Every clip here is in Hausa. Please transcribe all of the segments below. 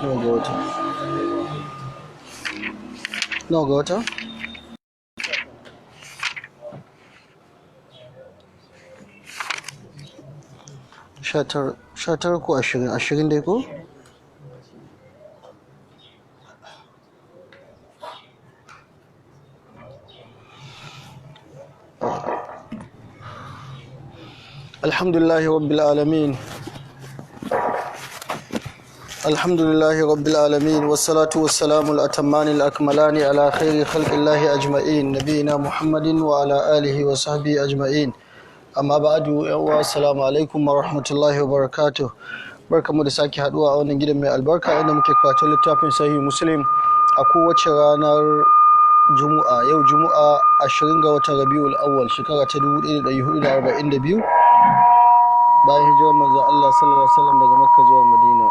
nawa ga wata nawa ga wata 19 ko 20 dai ko alhamdulillahi rabbil alamin wassalatu wassalamu al-atammani al-akmalani ala khairi khalqillahi ajma'in nabiyina muhammadin wa ala alihi wa sahbihi ajma'in amma ba'du yawa assalamu alaikum wa rahmatullahi wa barakatuh barkamu da sake haduwa a wannan gidan mai albarka inda muke karatun littafin sahih muslim a kowace ranar juma'a yau juma'a 20 ga watan rabiul awwal shekara ta 1442 bayan hijirar manzon Allah sallallahu alaihi wasallam daga Makka zuwa Madina.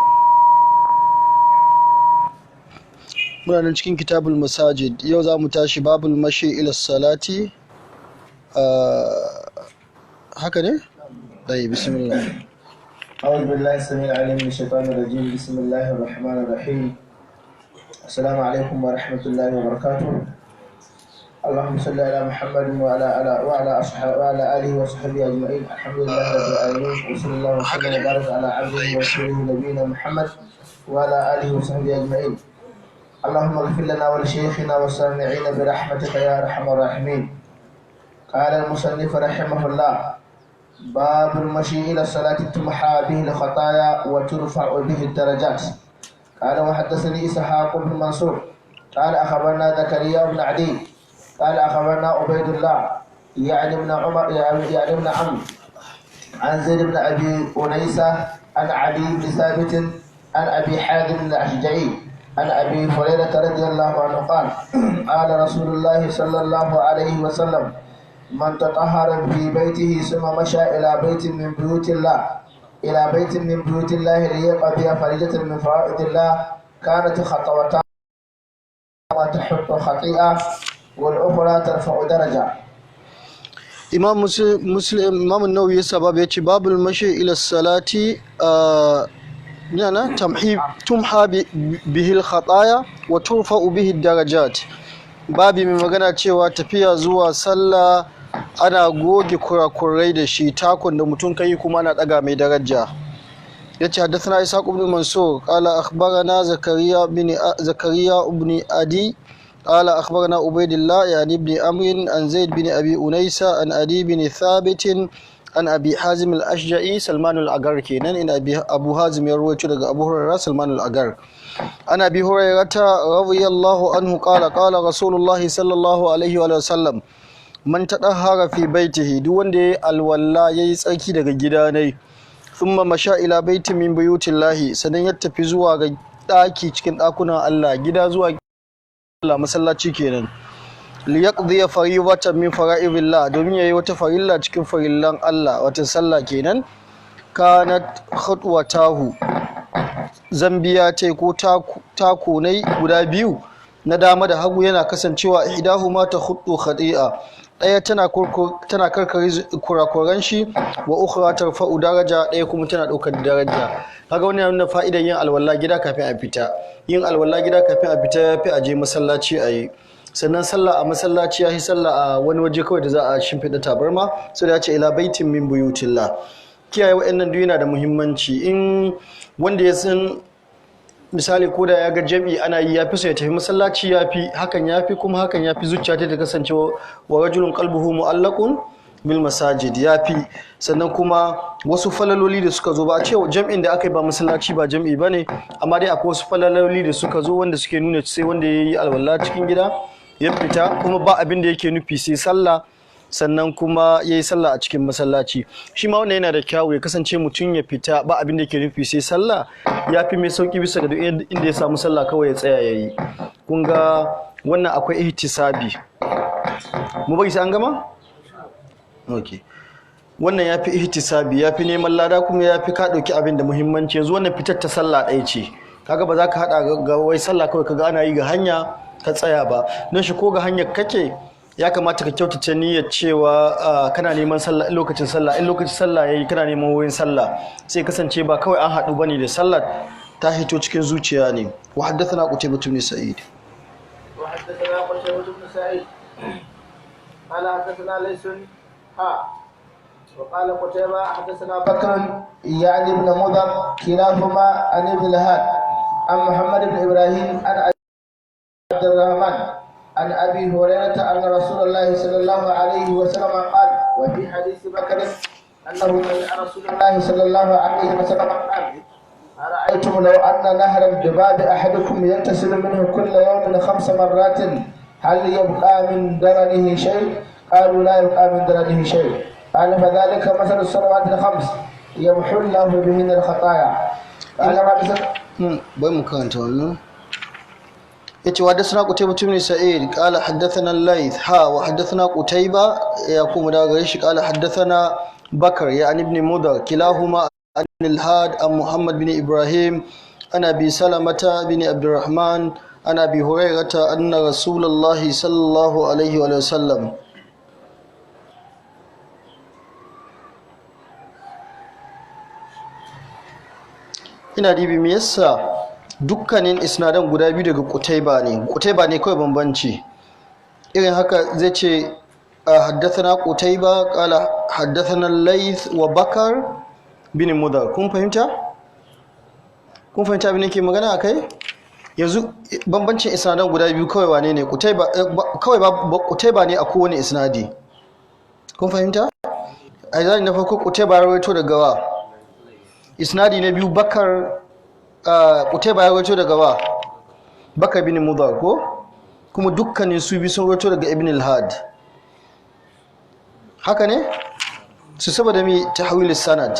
Muna nan cikin kitabul masajid yau za mu tashi babul mashi ila salati haka ne? Dai bismillah. أعوذ بالله السميع العليم من الشيطان الرجيم بسم الله الرحمن الرحيم السلام عليكم ورحمة الله وبركاته اللهم صل على محمد وعلى آله وصحبه أجمعين الحمد لله رب العالمين وصلى الله وسلم وبارك على عبده ورسوله نبينا محمد وعلى آله وصحبه أجمعين اللهم اغفر لنا ولشيخنا والسامعين برحمتك يا أرحم الراحمين قال المصنف رحمه الله باب المشي إلى الصلاة تمحى به الخطايا وترفع به الدرجات قال وحدثني إسحاق بن منصور قال أخبرنا زكريا بن عدي قال أخبرنا عبيد الله يعني ابن عمرو عن زيد بن أبي أنيسة عن علي بن ثابت عن أبي حازم الأشجعي عن أبي هريرة رضي الله عنه قال قال رسول الله صلى الله عليه وسلم من تطهر في بيته ثم مشى إلى بيت من بيوت الله ليقضي فريضة من فرائض الله كانت خطوتان وتحط خطيئة والأخرى ترفع درجة. Imam Nawawi ya sabab ya ce babul mashi ila salati tumha bihil khataya wa turfa'u bihi darajat. Babi mai magana cewa tafiya zuwa sallah ana goge kurakurai da shi takun da mutum kai kuma ana daga mai daraja. yace haddathana Ishaq ibn Mansur qala akhbarana Zakariya ibn Adi قال أخبرنا عبيد الله يعني ابن أمر عن زيد بن أبي أنيسة عن أدي بن ثابت عن أبي حازم الأشجعي سلمان الأغر كينان إن أبو حازم يروي تلقى أبو هريرة سلمان الأغر عن أبي هريرة رضي الله عنه قال قال رسول الله صلى الله عليه وسلم من تطهر في بيته دون دي الولا يسأكي دقى جداني ثم مشى إلى بيت من بيوت الله سنن يتفزوا داكي cikin ɗakunan Allah gida zuwa Allah masallaci kenan li yaqdi fariidatan min fara'idillah domin yayi wata farilla cikin farillan Allah wata sallah kenan kanat khutwatahu zambiya tai ko takunai guda biyu na dama da hagu yana kasancewa ihdahuma ta khuttu khati'a daya tana karkare kurakuran shi wa ukhra tarfa'u daraja daya kuma tana daukar daraja kaga wannan yana fa'idar yin alwala gida kafin a fita yin alwala gida kafin a fita yafi a je masallaci ayi sannan sallah a masallaci yafi sallah a wani waje kawai da za a shimfida tabarma sai da ya ce ila baitin min buyutillah kiyaye wa'annan duk yana da muhimmanci in wanda ya san misali ko da ya ga jami'i ana yi yafi so ya tafi masallaci yafi kuma hakan yafi zuciya ta kasance wa rajulun qalbuhu mu'allaqun bil masajid yafi sannan kuma wasu falaloli da suka zo ba a ce jami'in da aka yi ba masallaci ba jami'i bane amma dai akwai wasu falaloli da suka zo wanda suke nuna sai wanda yayi alwala cikin gida ya fita kuma ba abin da yake nufi sai sallah sannan kuma yayi sallah a cikin masallaci shi ma wannan yana da kyawu ya kasance mutum ya fita ba abin da yake nufi sai sallah yafi mai sauki bisa ga inda ya samu sallah kawai ya tsaya yayi kun ga wannan akwai ihtisabi mu bari sai an gama okay wannan yafi ihtisabi yafi neman lada kuma yafi ka dauki abin da muhimmanci yanzu wannan fitar ta sallah ɗaya ce kaga ba za ka hada ga wai sallah kawai kaga ana yi ga hanya ka tsaya ba don shi ko ga hanyar kake ya kamata ka kyautace niyyar cewa kana neman sallah in lokacin sallah yayi kana neman wurin sallah sai kasance ba kawai an haɗu bane da sallah ta hito cikin zuciya ne. Wa haddathana Qutaybah ibn Sa'id wa haddathana Qutaybah ibn Sa'id qala haddathana Laysun وقال قتيبة حدثنا بكر يعني ابن مضر كلاهما عن ابن الهاد عن محمد بن إبراهيم عن عبد الرحمن عن أبي هريرة أن رسول الله صلى الله عليه وسلم قال وفي حديث بكر أنه سمع رسول الله صلى الله عليه وسلم قال أرأيتم لو أن نهرا بباب أحدكم يغتسل منه كل يوم 5 مرات هل يبقى من درنه شيء؟ قالوا لا يبقى من درنه شيء. قال فذلك مثل الصلوات الخمس يمحو الله بهن الخطايا. قال باي مكانت wannan yace wa dasna Qutaybah ibn Sa'id qala haddathana al-Layth wa haddathana Qutaybah ya kuma daga gare shi qala haddathana Bakar ya ibn Mudar kilahuma an al-Had an Muhammad bin Ibrahim an Abi Salamah bin Abdurrahman an Abi Hurairah anna Rasulullah sallallahu alaihi wa sallam ina dibi me yasa dukkanin isnadan guda biyu daga Qutayba ne kawai bambanci irin haka zai ce haddathana Qutayba qala haddathana Layth wa Bakar bin Mudar kun fahimta abin da ke magana akai yanzu bambancin isnadan guda biyu kawai wane ne Qutayba kawai ba Qutayba ne a kowane isnadi kun fahimta a zai na farko Qutayba ya rawaito daga wa isnadi na biyu Bakar Qutayba ya rawaito daga wa Bakar bin Mudar ko kuma dukkanin su bi sun rawaito daga Ibn al-Had haka ne su saboda mi tahwil sanad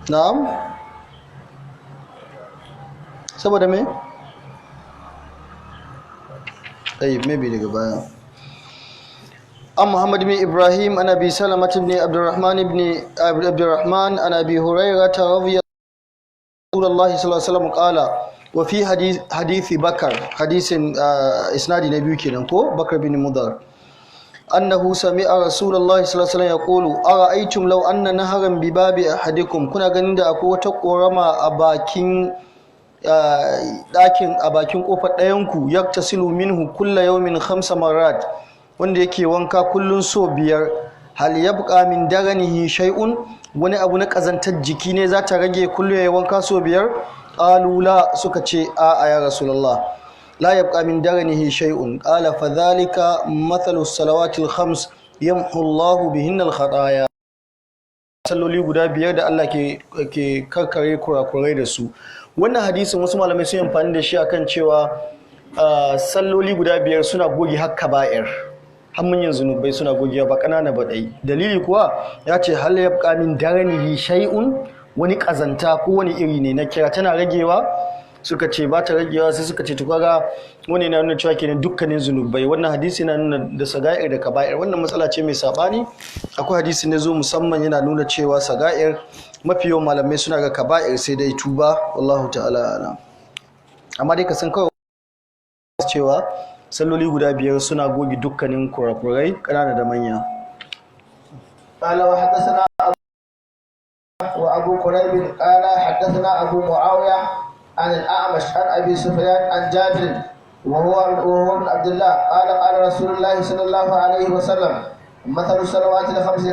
na'am saboda me maybe daga baya عن محمد بن إبراهيم عن أبي سلمة بن عبد الرحمن عن أبي هريرة رضي الله صلى الله عليه وسلم قال وفي حديث بكر حديث إسناد نبي كنكو بكر بن مضر أنه سمع رسول الله صلى الله عليه وسلم يقول أرأيتم لو أن نهرا بباب أحدكم كنا غنين da akwai wata korama a bakin kofar ɗayanku yaktasilu minhu kulla yawmin 5 marat wanda yake wanka kullun so 5 hal yabqa min daranihi shay'un wani abu na kazantar jiki ne za ta rage kullun yayin wanka so 5 qalu la suka ce a ya rasulullah la yabqa min daranihi shay'un qala fadhalika mathalu salawatil khams yamhu Allahu bihinna al khataaya salloli guda 5 da Allah ke karkare kurakurai da su wannan hadisin wasu malamai sun amfani da shi akan cewa salloli guda 5 suna goge hakka ba'ir hammin zunubai suna gogewa ba kanana ba dai dalili kuwa ya ce hal yabqa min daranihi shay'un wani kazanta ko wani iri ne na kira tana ragewa suka ce ba ta ragewa sai suka ce to kaga wani na nuna cewa kenan dukkanin zunubai wannan hadisi yana nuna da saga'ir da kaba'ir wannan matsala ce mai sabani akwai hadisi ne zo musamman yana nuna cewa saga'ir mafi yawan malamai suna ga kaba'ir sai dai tuba wallahu ta'ala alam amma dai ka san kawai cewa salloli guda 5 suna goge dukkanin kurakurai kanana da manya قال وحدثنا وابو قريب قال حدثنا ابو معاويه عن الاعمش عن ابي سفيان عن جابر وهو ابن عبد الله قال رسول الله صلى الله عليه وسلم مثل الصلوات الخمس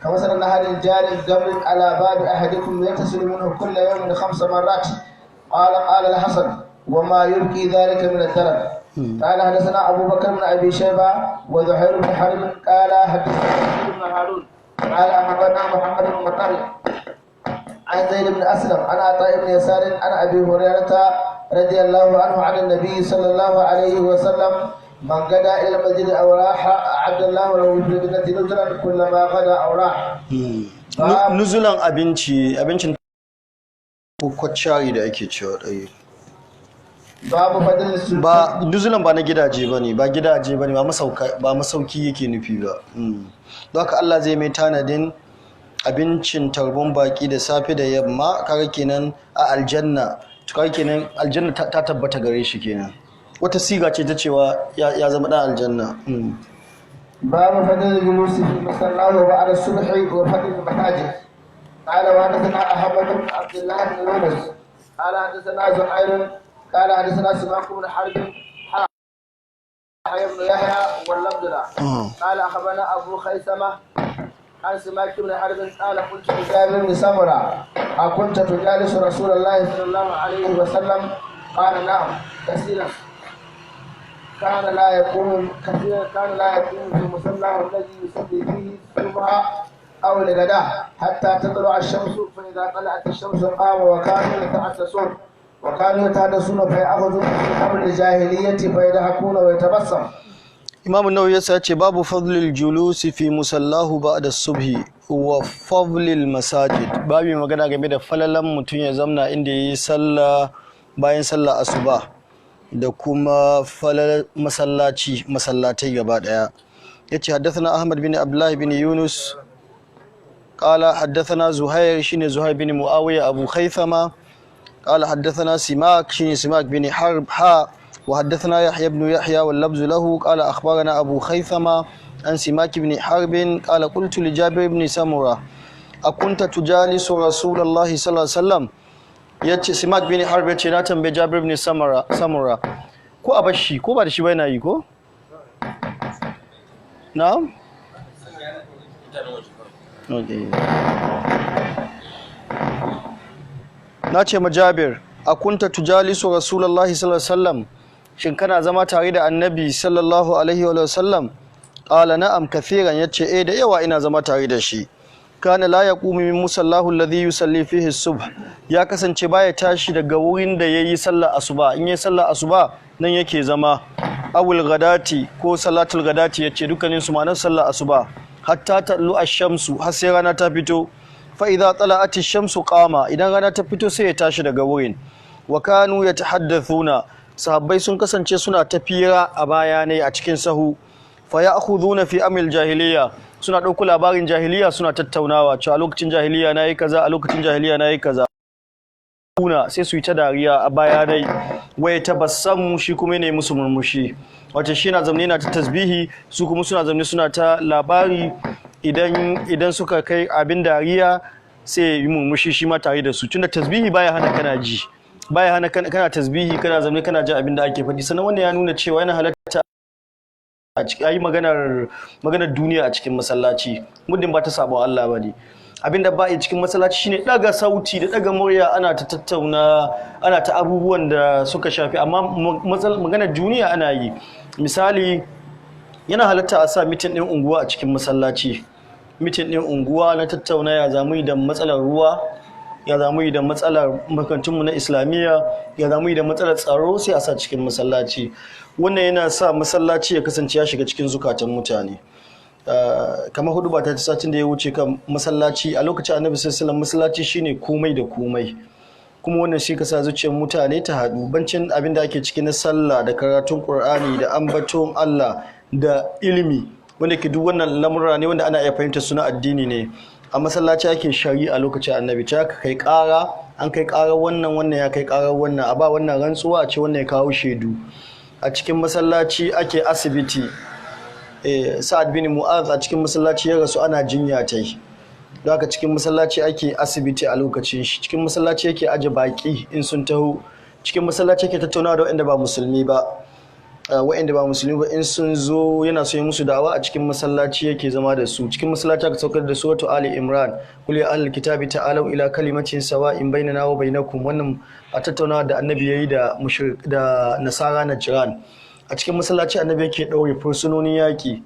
كمثل نهر جار جبر على باب احدكم يغتسل منه كل يوم 5 مرات قال الحسن وما يبكي ذلك من الدرن قال حدثنا ابو بكر بن ابي شيبه وزهير بن حرب قال حدثنا ابن هارون قال اخبرنا محمد بن مطر عن زيد بن اسلم عن عطاء بن يسار عن ابي هريره رضي الله عنه عن النبي صلى الله عليه وسلم من غدا الى المسجد او راح عبد الله له في الجنه نزلا كلما غدا او راح nuzulan abincin kwacciyari da ake cewa dai babu fadil su ba nuzulan ba na gidaje bane ba masauki yake nufi ba don haka Allah zai mai tanadin abincin tarbon baki da safe da yamma kaga kenan a aljanna kaga kenan aljanna ta tabbata gare shi kenan wata siga ce ta cewa ya zama dan aljanna babu fadil julusi fi masallahu wa ala subhi wa fadil mahajir قال وحدثنا احمد بن عبد الله بن يونس قال حدثنا زهير قال حدثنا سماك بن حرب يحيى بن يحيى واللفظ له قال اخبرنا ابو خيثمه عن سماك بن حرب قال قلت لجابر بن سمره اكنت تجالس رسول الله صلى الله عليه وسلم قال نعم كثيرا كان لا يقوم في مصلاه الذي يصلي فيه الصبح او الغداء حتى تطلع الشمس فاذا طلعت الشمس قام وكانوا يتحدثون فيأخذون بأمر الجاهلية فيضحكون ويتبسم. Imam An-Nawawi ya ce babu fadlil julusi fi musallahu ba'da subhi wa fadlil masajid. Babu magana game da falalan mutum ya zamna inda yayi sallah bayan sallah asuba da kuma falal masallatai gaba daya. Yace haddathana Ahmad bin Abdullah bin Yunus qala haddathana Zuhair shine Zuhair bin Muawiya Abu Khaythama قال حدثنا سماك شين سماك بن حرب وحدثنا يحيى بن يحيى واللفظ له قال أخبرنا أبو خيثمة عن سماك بن حرب قال قلت لجابر بن سمرة أكنت تجالس رسول الله صلى الله عليه وسلم yace Simak bin Harb yace na tambaye Jabir ibn Samura ko a bashi ko ba da shi ba yana yi ko na'am okay na ce ma Jabir akunta tujalisu rasulullahi sallallahu alaihi wasallam shin kana zama tare da annabi sallallahu alaihi wa sallam qala na'am kathiran yace da yawa ina zama tare da shi kana la yaqumu min musallahu alladhi yusalli fihi as-subh ya kasance baya tashi daga wurin da yayi sallar asuba in yayi sallar asuba nan yake zama awul gadati ko salatul gadati yace dukkanin su ma'anar sallar asuba hatta tallu ash-shamsu har sai rana ta fito fa idza tala'at ash-shamsu qama idan rana ta fito sai ya tashi daga wurin wa kanu yatahaddathuna sahabbai sun kasance suna tafira a baya ne a cikin sahu fa ya'khuduna fi amil jahiliya suna dauko labarin jahiliya suna tattaunawa cewa lokacin jahiliya nayi kaza a lokacin jahiliya nayi kaza sai su yi ta dariya a baya dai waye tabassamu shi kuma ne musu murmushi wato shi na zamne na ta tasbihi su kuma suna zamne suna ta labari idan suka kai abin dariya sai yi murmushi shi ma tare da su tunda tasbihi baya hana kana ji baya hana kana tasbihi kana zamne kana ji abin da ake faɗi sannan wannan ya nuna cewa yana halatta a cikin ayi maganar duniya a cikin masallaci muddin ba ta sabo Allah bane abinda ba a cikin masallaci shine daga sauti da daga murya ana ta tattauna ana ta abubuwan da suka shafi amma maganar duniya ana yi misali yana halatta a sa mitin din unguwa a cikin masallaci mitin din unguwa na tattauna ya zamu yi da matsalar ruwa ya zamu yi da matsalar makarantunmu na islamiyya ya zamu yi da matsalar tsaro sai a sa cikin masallaci wannan yana sa masallaci ya kasance ya shiga cikin zukatan mutane kamar hudu ba ta satin da ya wuce kan masallaci a lokacin annabi sallallahu alaihi masallaci shine komai da komai kuma wannan shi ka sa zuciyar mutane ta haɗu bancin abin da ake ciki na sallah da karatun qur'ani da ambaton Allah da ilimi wanda ke duk wannan lamurra ne wanda ana iya fahimta suna addini ne a masallaci ake shari'a lokacin annabi ta kai ƙara an kai ƙarar wannan ya kai ƙarar wannan a ba wannan rantsuwa a ce wannan ya kawo shaidu a cikin masallaci ake asibiti Sa'ad bin Mu'adh a cikin masallaci ya rasu ana jinya ta yi don haka cikin masallaci ake asibiti a lokacin shi cikin masallaci yake aje baki in sun taho cikin masallaci yake tattaunawa da waɗanda ba musulmi ba in sun zo yana so yi musu dawa a cikin masallaci yake zama da su cikin masallaci aka saukar da suratu Ali Imran qul ya ahlal kitabi ta'alu ila kalimatin sawa'in bainana wa bainakum wannan a tattaunawa da annabi yayi da nasara na Jiran a cikin masallaci annabi yake ɗaure fursunonin yaƙi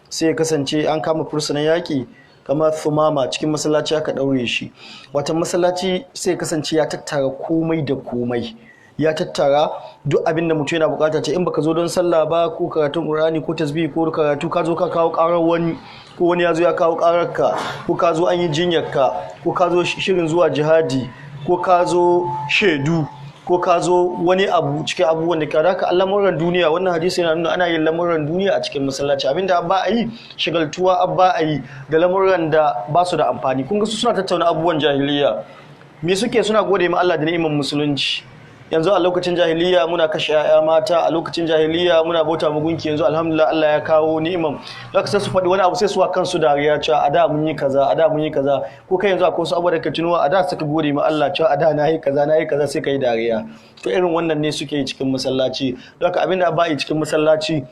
sai ya kasance an kama fursunan yaƙi kamar Thumama cikin masallaci aka ɗaure shi wata masallaci sai ya kasance ya tattara komai da komai ya tattara duk abin da mutum yana bukata ta in baka zo don sallah ba ko karatun Qur'ani ko tasbihi ko karatu ka zo ka kawo karar wani ko wani ya zo ya kawo karar ka ko ka zo an yi jinyar ka ko ka zo shirin zuwa jihadi ko ka zo shedu ko ka zo wani abu cikin abubuwan da ka daka al'amuran duniya wannan hadisi yana nuna ana yin lamuran duniya a cikin masallaci abinda ba a yi shigaltuwa ba a yi da lamuran da ba su da amfani kun ga su suna tattauna abubuwan jahiliya me suke suna gode ma Allah da ni'imar musulunci yanzu a lokacin jahiliya muna kashe 'ya'ya mata, a lokacin jahiliya muna bauta mu gunki, yanzu alhamdulillah Allah ya kawo ni'imam. Zaka sai su faɗi wani abu sai su wa kansu dariya cewa a da mun yi kaza, a da mun yi kaza. Ko kai yanzu akwai wasu abubuwa da ka tunuwa a da suka gode ma Allah cewa a da na yi kaza sai kai dariya. To irin wannan ne suke yi cikin masallaci. Don haka abin da ba yi cikin masallaci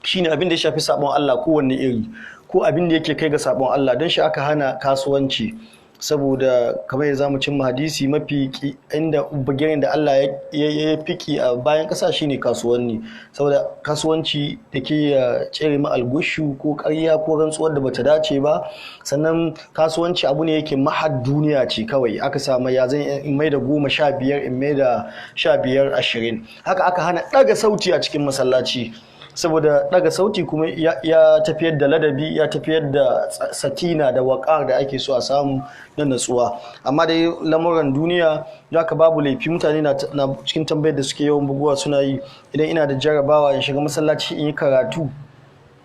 shine abin da ya shafi sabon Allah kowanne iri, ko abin da yake kai ga sabon Allah. Don shi aka hana kasuwanci, saboda kamar yadda zamu cimma hadisi mafi inda bagiren da Allah ya fiki a bayan ƙasa shine kasuwanni, saboda kasuwanci da ke cire ma algushu ko ƙarya ko rantsuwar da bata dace ba. Sannan kasuwanci abu ne yake mahad duniya ce kawai aka samu ya zan in mai da 15 in mai da 15 20. Haka aka hana ɗaga sauti a cikin masallaci, saboda daga sauti kuma ya tafiyar da ladabi, ya tafiyar da sakina da waƙar da ake so a samu na natsuwa. Amma dai lamuran duniya ya ka babu laifi. Mutane na cikin tambayar da suke yawan buguwa suna yi, idan ina da jarabawa in shiga masallaci in yi karatu,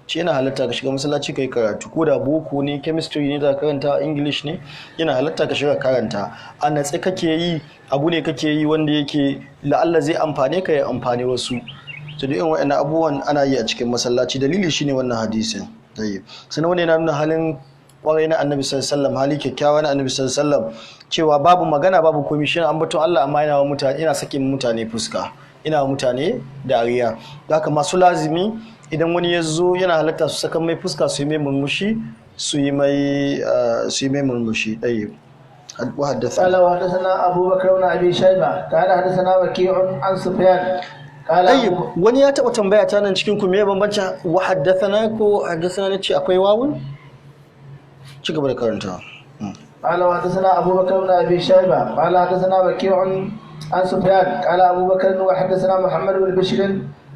ce yana halatta ka shiga masallaci ka yi karatu, ko da boko ne, chemistry ne da karanta, english ne, yana halatta ka shiga karanta. A natsi kake yi, abu ne kake yi wanda yake la'alla zai amfane ka ya amfane wasu. To da irin waɗannan abubuwan ana yi a cikin masallaci. Dalili shine wannan hadisin. Sannan wani yana nuna halin kwarai na Annabi sallallahu alaihi wasallam, hali kyakkyawa na Annabi sallallahu alaihi wasallam, cewa babu magana babu komai, shi ambaton Allah amma yana wa mutane, yana sakin mutane fuska, yana wa mutane dariya. Da haka masu lazimi idan wani ya zo yana halatta su saka mai fuska, su yi mai murmushi, su yi mai murmushi. قال وحدثنا أبو بكر بن أبي شيبة قال حدثنا وكيع عن سفيان. wani ya taɓa tambaya ta nan cikin ku me bambancin wa haddathana ko haddathana ne ce akwai wawun? Ci gaba da karanta. قال وحدثنا أبو بكر بن أبي شيبة قال حدثنا وكيع عن سفيان قال أبو بكر وحدثنا محمد بن بشر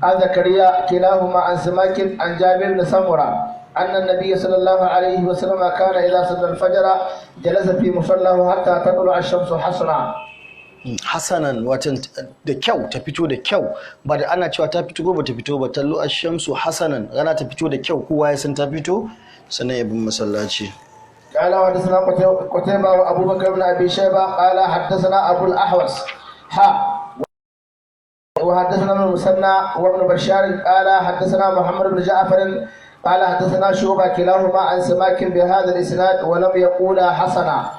عن زكريا كلاهما عن سماك عن جابر بن سمرة أن النبي صلى الله عليه وسلم كان إذا صلى الفجر جلس في مصلاه حتى تطلع الشمس حسنا. Hasanan, watan da kyau, ta fito da kyau, ba da ana cewa ta fito ba ta fito ba, tallu ash-shamsu hasanan, rana ta fito da kyau, kowa ya san ta fito, sannan ya bin masallaci. قال وحدثنا قتيبة وأبو بكر بن أبي شيبة قال حدثنا أبو الأحوص وحدثنا ابن المثنى وابن بشار قال حدثنا محمد بن جعفر قال حدثنا شعبة كلاهما عن سماك بهذا الإسناد ولم يقولا حسنا.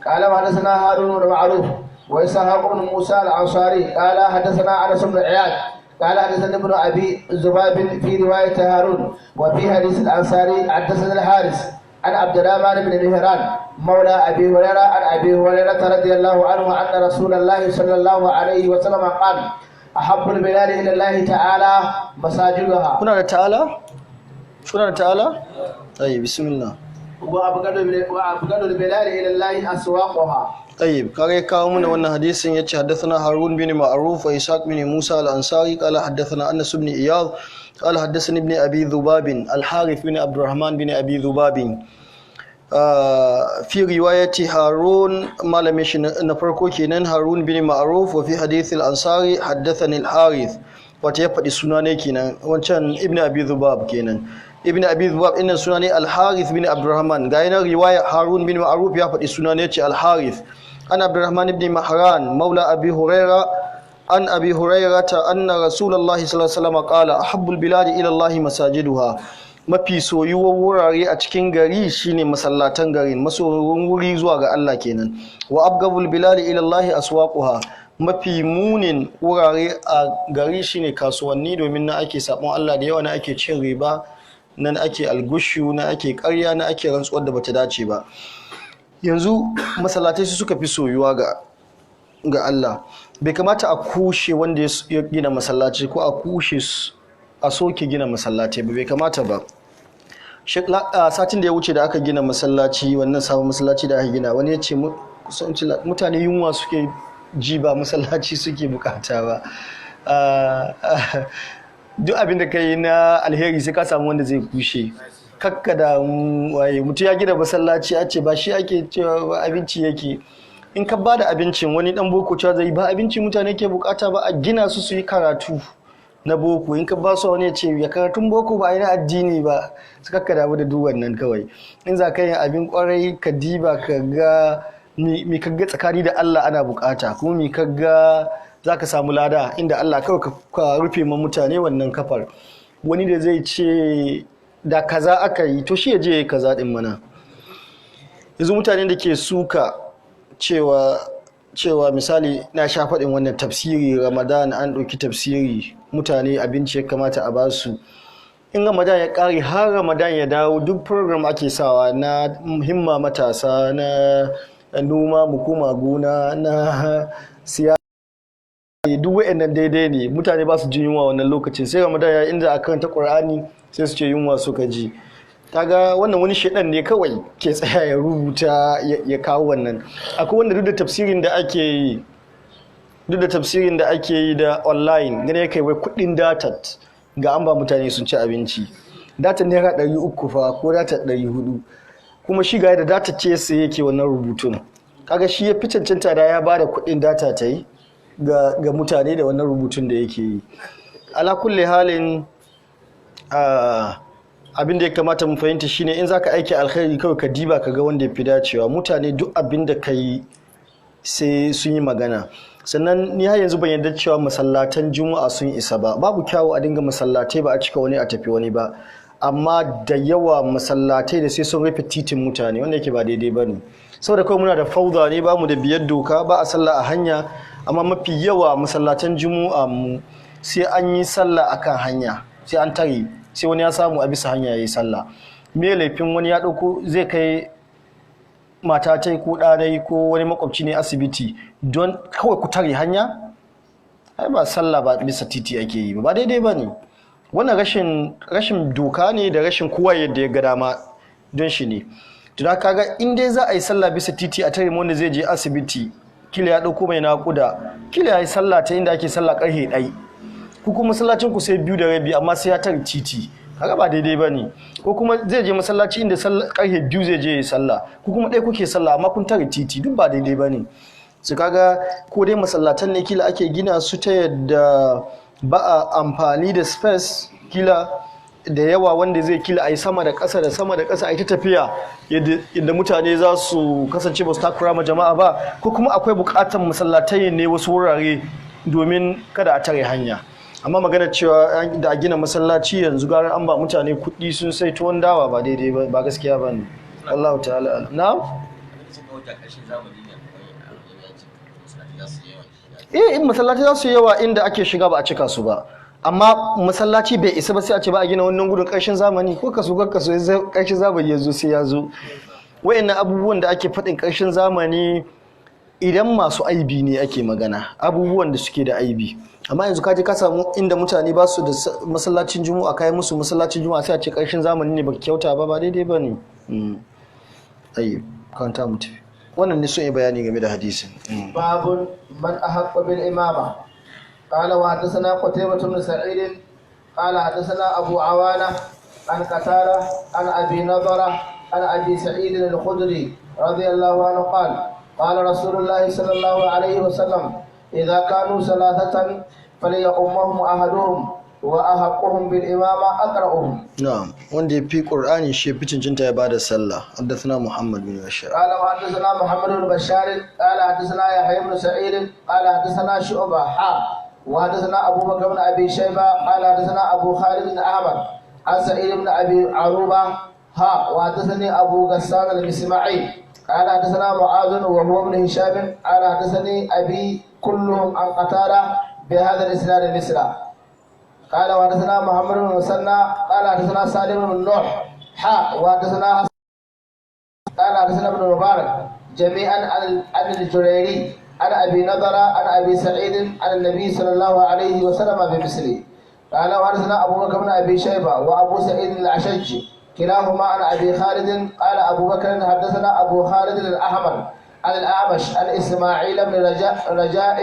قال وحدثنا هارون بن معروف وإسحاق بن موسى الأنصاري قال حدثنا أنس بن عياض قال حدثنا ابن أبي ذباب في رواية هارون وفي حديث الأنصاري حدثنا الحارث عن عبد الرحمن بن مهران مولى أبي هريرة عن أبي هريرة رضي الله عنه أن رسول الله صلى الله عليه وسلم قال أحب البلاد إلى الله تعالى مساجدها. كنا تعالى؟ أي بسم الله. وأبغض البلاد إلى الله أسواقها. طيب كاره kawo mana wannan hadisin yace haddathana Harun bin Ma'ruf wa Ishaq bin Musa al-Ansari qala haddathana Anas ibn Iyad qala haddathani ibn Abi Dhubab al-Harith bin Abdurrahman bin Abi Dhubab fi riwayati Harun malamin shi na farko kenan Harun bin Ma'ruf wa fi hadith al-Ansari haddathani al-Harith wato ya faɗi suna ne kenan wancan ibn Abi Dhubab kenan. Ibn Abi Dhubab inna suna ne al-Harith bin Abdurrahman, ga yana riwaya Harun bin Ma'ruf ya faɗi suna ne ce al-Harith an Abdurrahman ibn Mahran maula Abi Huraira an Abi Hurairata anna Rasulullahi sallallahu alaihi wasallam qala ahabbul biladi ila Allah masajiduha, mafi soyuwar wurare a cikin gari shine masallatan garin, masoyin wuri zuwa ga Allah kenan. Wa abgabul biladi ila Allah aswaquha, mafi munin wurare a gari shine kasuwanni, domin na ake sabon Allah da yawa, na ake cin riba, nan ake algushu, na ake ƙarya, na ake rantsuwar da bata dace ba. Yanzu masallatai su suka fi soyuwa ga Allah. Bai kamata a kushe wanda ya gina masallaci ko a kushe a soke gina masallatai ba, bai kamata ba. Satin da ya wuce da aka gina masallaci, wannan sabon masallaci da aka gina, wani ya ce mutane yunwa suke ji ba masallaci suke bukata ba. Duk abin da ka yi na alheri sai ka samu wanda zai kushe. Kakka da waye mutum ya gina masallaci a ce ba shi ake cewa abinci yake. In ka ba da abincin, wani dan boko cewa zai ba abinci mutane ke bukata ba, a gina su yi karatu na boko. In ka ba su wani ya ce ya karatun boko ba a yi na addini ba, su kakka damu da duk wannan kawai. In za ka yi abin kwarai ka diba ka ga mi ka ga tsakani da Allah ana bukata, kuma mi ka ga zaka samu lada inda Allah kawai ka rufe ma mutane wannan kafar. Wani da zai ce da kaza aka yi to shi ya je kaza din mana. Yanzu mutane da ke suka cewa misali na sha faɗin wannan tafsiri Ramadan an ɗauki tafsiri mutane abinci ya kamata a basu. In Ramadan ya ƙare har Ramadan ya dawo duk program ake sawa na himma matasa na noma mu koma gona na siyasa duk wayannan daidai ne mutane ba su jin yunwa wannan lokacin sai Ramadan ya inda a karanta Qur'ani sai su ce yunwa suka ji. Kaga wannan wani shedan ne kawai ke tsaya ya rubuta ya kawo wannan. Akwai wanda duk da tafsirin da ake yi da online gane kai wai kudin data ga an ba mutane sun ci abinci. Data naira 300 fa ko data 400 kuma shi ga da data ce sai yake wannan rubutun. Kaga shi ya fi cancanta da ya bada kudin data ta yi ga mutane da wannan rubutun da yake yi. Ala kulli halin abin da ya kamata mu fahimta shine in zaka aiki alkhairi kawai ka diba ka ga wanda ya fi dacewa. Mutane duk abin da kai sai sun yi magana. Sannan ni har yanzu ban yarda cewa masallatan Juma'a sun isa ba. Babu kyawu a dinga masallatai ba a cika wani a tafi wani ba. Amma da yawa masallatai da sai sun rufe titin mutane wanda yake ba daidai bane. Saboda kawai muna da fauda ne bamu da biyar doka ba a sallah a hanya amma mafi yawa masallatan Juma'a mu sai an yi sallah akan hanya sai an tare sai wani ya samu a bisa hanya yayi sallah. Me laifin wani ya dauko zai kai mata tai ko ɗanai ko wani makwabci ne asibiti don kawai ku tare hanya? Ai ba sallah ba bisa titi ake yi ba daidai ba ne. Wannan rashin doka ne da rashin kowa yadda ya ga dama don shi ne. Tuna kaga in dai za a yi sallah bisa titi a tare wanda zai je asibiti kila ya ɗauko mai naƙuda kila ya yi sallah ta inda ake sallah ƙarfe 1 ku kuma masallacin ku sai 2:30 amma sai ya tare titi. Kaga ba daidai bane ko kuma zai je masallaci inda karfe 2 zai je yi sallah ku kuma dai kuke sallah amma kun tare titi duk ba daidai bane. Su kaga ko dai masallatan ne kila ake gina su ta yadda ba a amfani da space kila da yawa wanda zai kila a yi sama da ƙasa da sama da ƙasa a yi ta tafiya yadda mutane za su kasance ba su takura ma jama'a ba ko kuma akwai buƙatar masallatai ne wasu wurare domin kada a tare hanya. Amma magana cewa da a gina masallaci yanzu gara an ba mutane kuɗi sun sai tuwon dawa ba daidai ba gaskiya ba ne. Allah ta'ala na? In masallaci za su yawa inda ake shiga ba a cika su ba. Amma masallaci bai isa ba sai a ce ba a gina wannan gudun ƙarshen zamani ko kaso ƙarshen zamani ya zo sai ya zo. Wayannan abubuwan da ake faɗin ƙarshen zamani idan masu aibi ne ake magana abubuwan da suke da aibi. Amma yanzu kaje ka samu inda mutane ba su da masallacin Juma'a kai musu masallacin Juma'a sai a ce ƙarshen zamani ne baka kyauta ba daidai bane. Ayi kanta mutu. Wannan ne so yi bayani game da hadisin. Babun man ahaqqa bil imama. Qala wa hadathana Qutaybah ibn Sa'id qala hadathana Abu Awana an Qatara an Abi Nadara an Abi Sa'id al-Khudri radiyallahu anhu qala qala Rasulullah sallallahu alayhi wa sallam إذا كانوا ثلاثة فليؤمهم أحدهم وأحقهم بالإمامة أقرأهم. نعم. وندي في القرآن شيء بتنجنت عبادة الله. حدثنا محمد بن بشار. قال وحدثنا محمد بن بشار قال حدثنا يحيى بن سعيد قال حدثنا شعبة وحدثنا أبو بكر بن أبي شيبة قال حدثنا أبو خالد بن أحمد عن سعيد بن أبي عروبة وحدثني أبو غسان المسمعي قال حدثنا معاذ وهو ابن هشام قال حدثني أبي كلهم عن قتادة بهذا الإسناد المثل. قال وحدثنا محمد بن مسنى قال حدثنا سالم بن نوح وحدثنا قال حدثنا ابن مبارك جميعا عن الجريري عن أبي نضر عن أبي سعيد عن النبي صلى الله عليه وسلم بمثله. قال وحدثنا أبو بكر بن أبي شيبة وأبو سعيد الأشج كلاهما عن أبي خالد قال أبو بكر حدثنا أبو خالد الأحمر عن الأعمش عن إسماعيل بن رجاء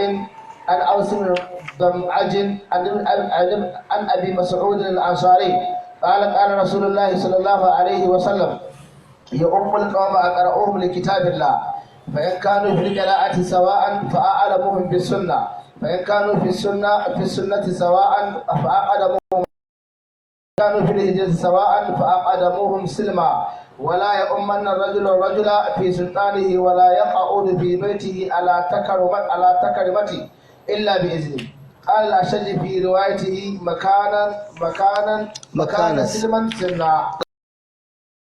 عن أوس بن ضمعج عن أبي مسعود الأنصاري قال رسول الله صلى الله عليه وسلم يؤم القوم أقرأوهم لكتاب الله فإن كانوا في القراءة سواء فأعلمهم بالسنة فإن كانوا في السنة سواء فأقدموهم كانوا في الهجرة سواء فأقدموهم سلما ولا يؤمن الرجل في سلطانه ولا يقعد في بيته على تكرمته إلا بإذنه. قال الأشج في روايته مكانا سلما سرنا.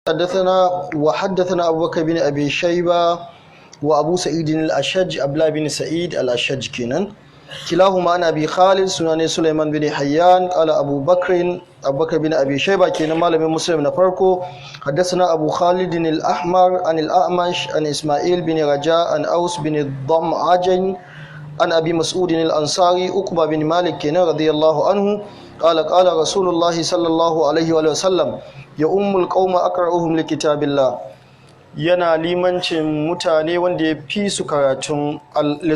حدثنا أبو بكر بن أبي شيبة وأبو سعيد الأشج أبلا بن سعيد الأشج كنن كلاهما عن أبي خالد سنن سليمان بن حيان قال أبو بكر بن أبي شيبة كنن مالم مسلم نفرقو حدثنا أبو خالد الأحمر عن الأعمش عن إسماعيل بن رجاء عن أوس بن الضمعجن عن أبي مسعود الأنصاري عقبة بن مالك كنن رضي الله عنه قال رسول الله صلى الله عليه وسلم ya ummul qauma aqra'uhum likitabillah yana limancin mutane wanda ya fi su karatun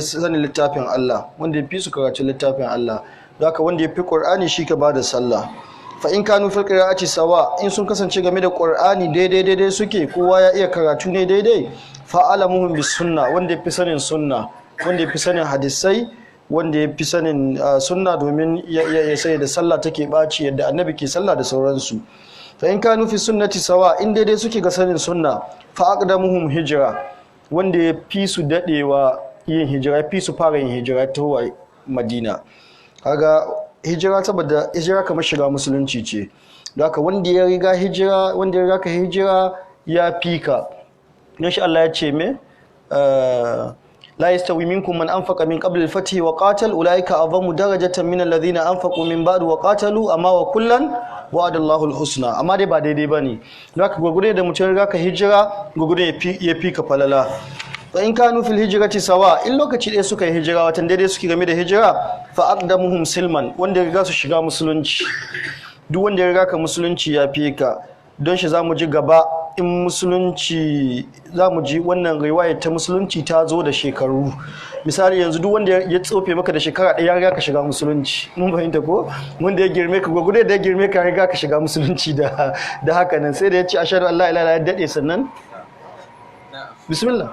sanin littafin Allah wanda ya fi su karatun littafin Allah haka wanda ya fi Qur'ani shi ka bada sallah fa in kanu fil qira'ati sawa in sun kasance game da Qur'ani daidai suke kowa ya iya karatu ne daidai fa alamuhum bis sunna wanda ya fi sanin sunna wanda ya fi sanin hadisai wanda ya fi sanin sunna domin ya sai da sallah take baci yadda annabi ke sallah da sauransu fa in kanu fi sunnati sawa in daidai suke ga sanin sunna fa aqdamuhum hijra wanda ya fi su dadewa yin hijira fi su fara yin hijira ta Madina kaga hijira saboda hijira kamar shiga musulunci ce haka wanda ya riga ka hijira ya fika insha Allah ya ce me لا يستوي منكم من أنفق من قبل الفتح وقاتل أولئك أعظم درجة من الذين أنفقوا من بعد وقاتلوا أما وكلا وعد الله الحسنى أما دي ba daidai bane zaka gurgure da mutum riga ka hijira gurgure ya fi ka falala fa in kanu fil hijrati sawa in lokaci ɗaya suka yi hijira watan daidai suke game da hijira fa aqdamuhum silman wanda ya riga su shiga musulunci duk wanda ya riga ka musulunci ya fi ka don shi zamu ji gaba in musulunci zamu ji wannan riwaya ta musulunci ta zo da shekaru misali yanzu duk wanda ya tsofe maka da shekara ɗaya ya riga ka shiga musulunci mun fahimta ko wanda ya girme ka gwagwade da ya girme ka riga ka shiga musulunci da haka nan sai da ya ce ashhadu an la ilaha illallah ya dade sannan bismillah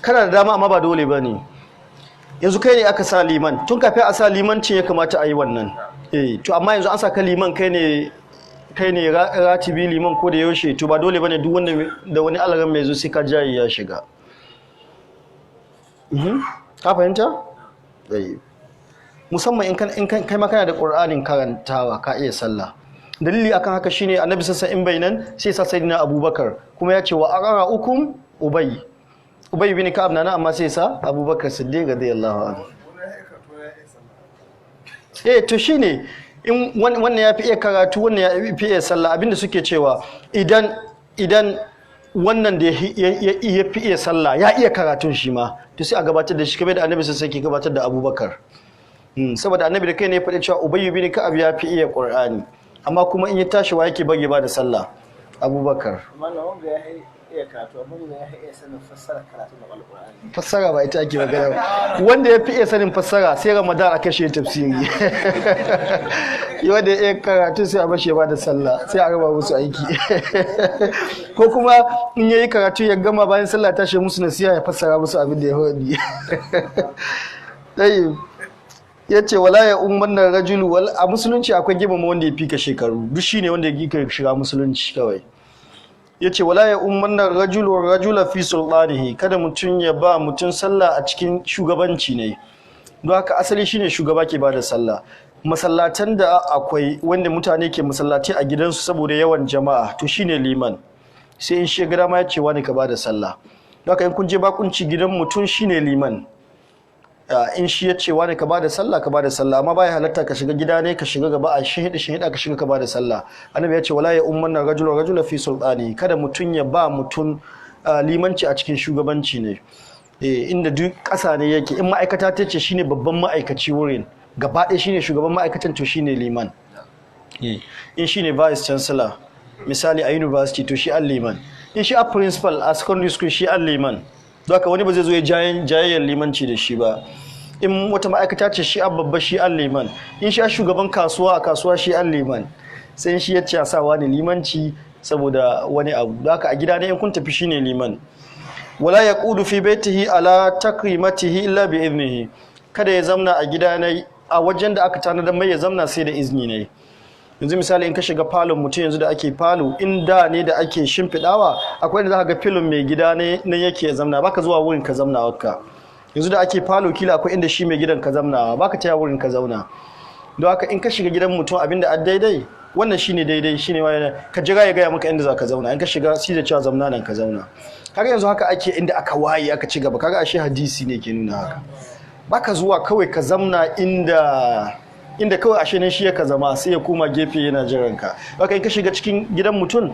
kana da dama amma ba dole ba ne yanzu kai ne aka sa liman tun kafin a sa limancin ya kamata a yi wannan to amma yanzu an sa ka liman kai ne ratibi liman ko da yaushe to ba dole ba ne duk wanda da wani alaran mai zo sai ka jayi ya shiga ka fahimta? musamman in kai ma kana da ƙur'anin karantawa ka iya sallah dalili akan haka shine annabi sassa in bainan sai sa sayyidina abubakar kuma ya ce wa aqra'ukum ubay bin ka'ab nana amma sai sa abubakar siddiq radiyallahu anhu to shine in wannan ya fi iya karatu wannan ya fi iya sallah abinda suke cewa idan wannan da ya fi iya sallah ya iya karatun shi ma to sai a gabatar da shi kamar da annabi sai ke gabatar da abubakar saboda annabi da kai ne ya faɗi cewa ubay bin ka'ab ya fi iya qur'ani amma kuma in ya tashi wa yake bage ba da sallah abubakar iya karatu amma ne ya iya sanin fassara karatu da alqur'ani fassara ba ita ake magana ba wanda ya fi iya sanin fassara sai ramadan a kashe tafsiri wanda ya iya karatu sai a bashi ba da sallah sai a raba musu aiki ko kuma in yayi karatu ya gama bayan sallah tashi musu nasiha ya fassara musu abin da ya hodi dai yace wala ya ummanna rajulu a musulunci akwai girmama wanda ya fika shekaru duk shine wanda ya shiga musulunci kawai yace wala ya ummanna rajula fi sultanihi kada mutun ya ba mutun sallah a cikin shugabanci ne don haka asali shine shugaba ke bada sallah masallatan da akwai wanda mutane ke masallaci a gidansu saboda yawan jama'a to shine liman sai in shi gida ma yace wani ka bada sallah don haka in kun je bakunci gidan mutun shine liman in shi ya ce wani ka bada sallah amma baya halatta ka shiga gida ne ka shiga gaba a shahida ka shiga ka bada sallah annabi ya ce wala ya ummanna rajula fi sultani kada mutun ya ba mutun limanci a cikin shugabanci ne inda duk ƙasa ne yake in ma'aikata ta ce shine babban ma'aikaci wurin gaba ɗaya shine shugaban ma'aikatan to shine liman in shine vice chancellor misali a university to shi al-liman in shi a principal a secondary school shi al-liman haka wani ba zai zo ya jayayyar limanci da shi ba in wata ma'aikata ce shi babba shi an liman in shi shugaban kasuwa a kasuwa shi an liman sai shi ya ce a sawa ne limanci saboda wani abu haka a gida ne in kun tafi shine liman wala yaqudu fi baitihi ala takrimatihi illa bi idnihi kada ya zamna a gida ne a wajen da aka tanadar mai ya zamna sai da izini ne yanzu misali in ka shiga falon mutum yanzu da ake falo inda ne da ake shimfiɗawa akwai da za ka ga filin mai gida ne nan yake zamna baka zuwa wurin ka zamna wakka yanzu da ake falo kila akwai inda shi mai gidan ka zamnawa baka taya wurin ka zauna don haka in ka shiga gidan mutum abinda a daidai wannan shine daidai shine wani ka jira ya gaya maka inda za ka zauna in ka shiga shi da cewa zamna nan ka zauna kaga yanzu haka ake inda aka waye aka ci gaba kaga ashe hadisi ne ke nuna haka baka zuwa kawai ka zamna inda kawai ashe ne shi ya ka zama sai ya koma gefe yana jiran ka haka in ka shiga cikin gidan mutum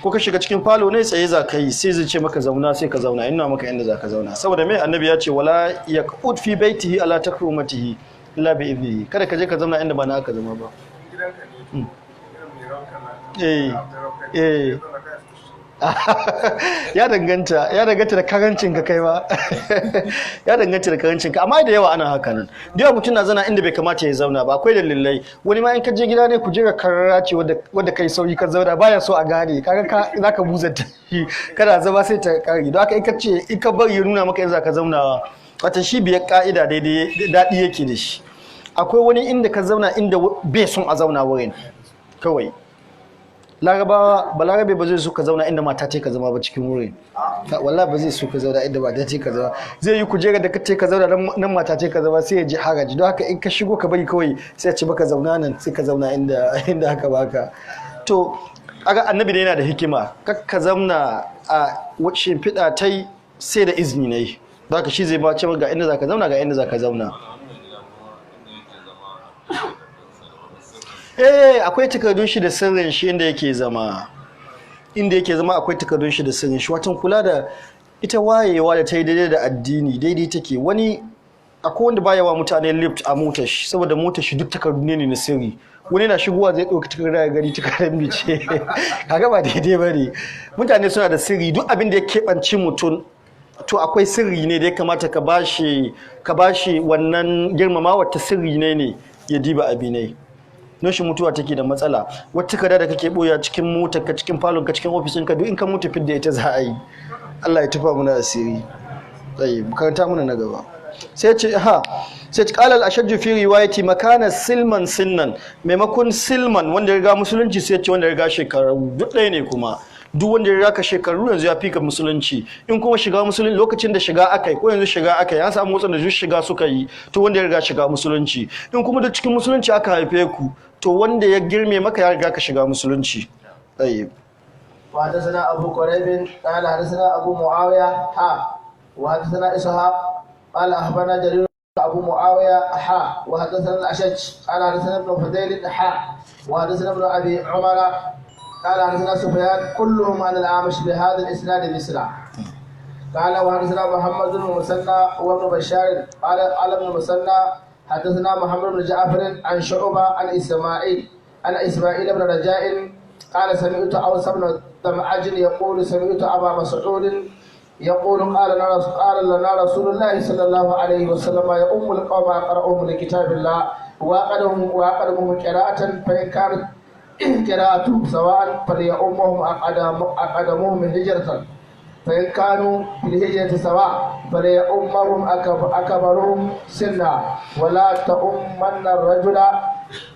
ko ka shiga cikin falo ne tsaye za ka yi sai zai ce maka zauna sai ka zauna ina maka inda za ka zauna saboda mai annabi ya ce wala yaqud fi baitihi ala takrumatihi illa bi idnihi kada ka je ka zauna inda ba na aka zama ba ya danganta da karancin ka kai ba ya danganta da karancin ka amma da yawa ana haka nan da yawa mutum na zana inda bai kamata ya zauna ba akwai dalilai wani ma in ka je gida ne ku jira karara ce wadda kai sauyi ka zauna baya so a gane kaga zaka buzanta shi kada zama sai ta kare don haka in ka bari ya nuna maka yanzu ka zauna wata shi biyar ka'ida daidai daɗi yake da shi akwai wani inda ka zauna inda bai son a zauna wurin kawai balarabe ba zai so ka zauna inda mata ce ka zama ba cikin wurin wallahi ba zai so ka zauna inda mata ce ka zama zai yi kujera da kace ka zauna nan mata ce ka zama sai ya ji haraji don haka in ka shigo ka bari kawai sai ya ce baka zauna nan sai ka zauna inda haka baka to kaga annabi ne yana da hikima ka zauna a shimfiɗa tai sai da izini ne don haka shi zai ba ce ga inda zaka zauna ga inda zaka zauna akwai takardun shi da sirrin shi inda yake zama akwai takardun shi da sirrin shi watan kula da ita wayewa da ta yi daidai da addini daidai take wani akwai wanda baya wa mutane lift a motar shi saboda motar shi duk takardu ne na sirri wani na shigowa zai ɗauki takardar gari takardar bice kaga ba daidai bane mutane suna da sirri duk abin da ya keɓanci mutum to akwai sirri ne da ya kamata ka bashi wannan girmamawa ta sirri ne ya diba abinai noshin mutuwa take da matsala wata kada da kake boya cikin motar ka cikin falon ka cikin ofisin ka duk in ka mutu fidda ita za a yi Allah ya tufa muna asiri sai karanta muna na gaba sai ce sai qala al-ashajju fi riwayati makana silman sinnan maimakon silman wanda ya riga musulunci sai ce wanda ya riga shekaru duk ɗaya ne kuma duk wanda ya raka shekaru yanzu ya fika musulunci in kuma shiga musulunci lokacin da shiga akai ko yanzu shiga akai an samu motsin da duk shiga suka yi to wanda ya riga shiga musulunci in kuma da cikin musulunci aka haife ku to wanda ya girme maka ya riga ka shiga musulunci tayyib wa hadathana abu quraib qala hadathana abu muawiya wa hadathana ishaq qala ahbana jarir abu muawiya wa hadathana al-ashaj qala hadathana ibn fudayl wa hadathana ibn abi umara قال حدثنا سفيان كلهم عن الأعمش بهذا الإسناد مثله قال وحدثنا محمد بن المثنى وابن بشار قال ابن المثنى حدثنا محمد بن جعفر عن شعبة عن إسماعيل بن رجاء قال سمعت أوس بن دمعج يقول سمعت أبا مسعود يقول قال لنا رسول الله صلى الله عليه وسلم يؤم القوم أقرأهم لكتاب الله وأقدمهم قراءة فإن كانت قراءته سواء فليؤمهم أقدمهم هجرة فإن كانوا في الهجرة سواء فليؤمهم أكبرهم سنا ولا تؤمن الرجل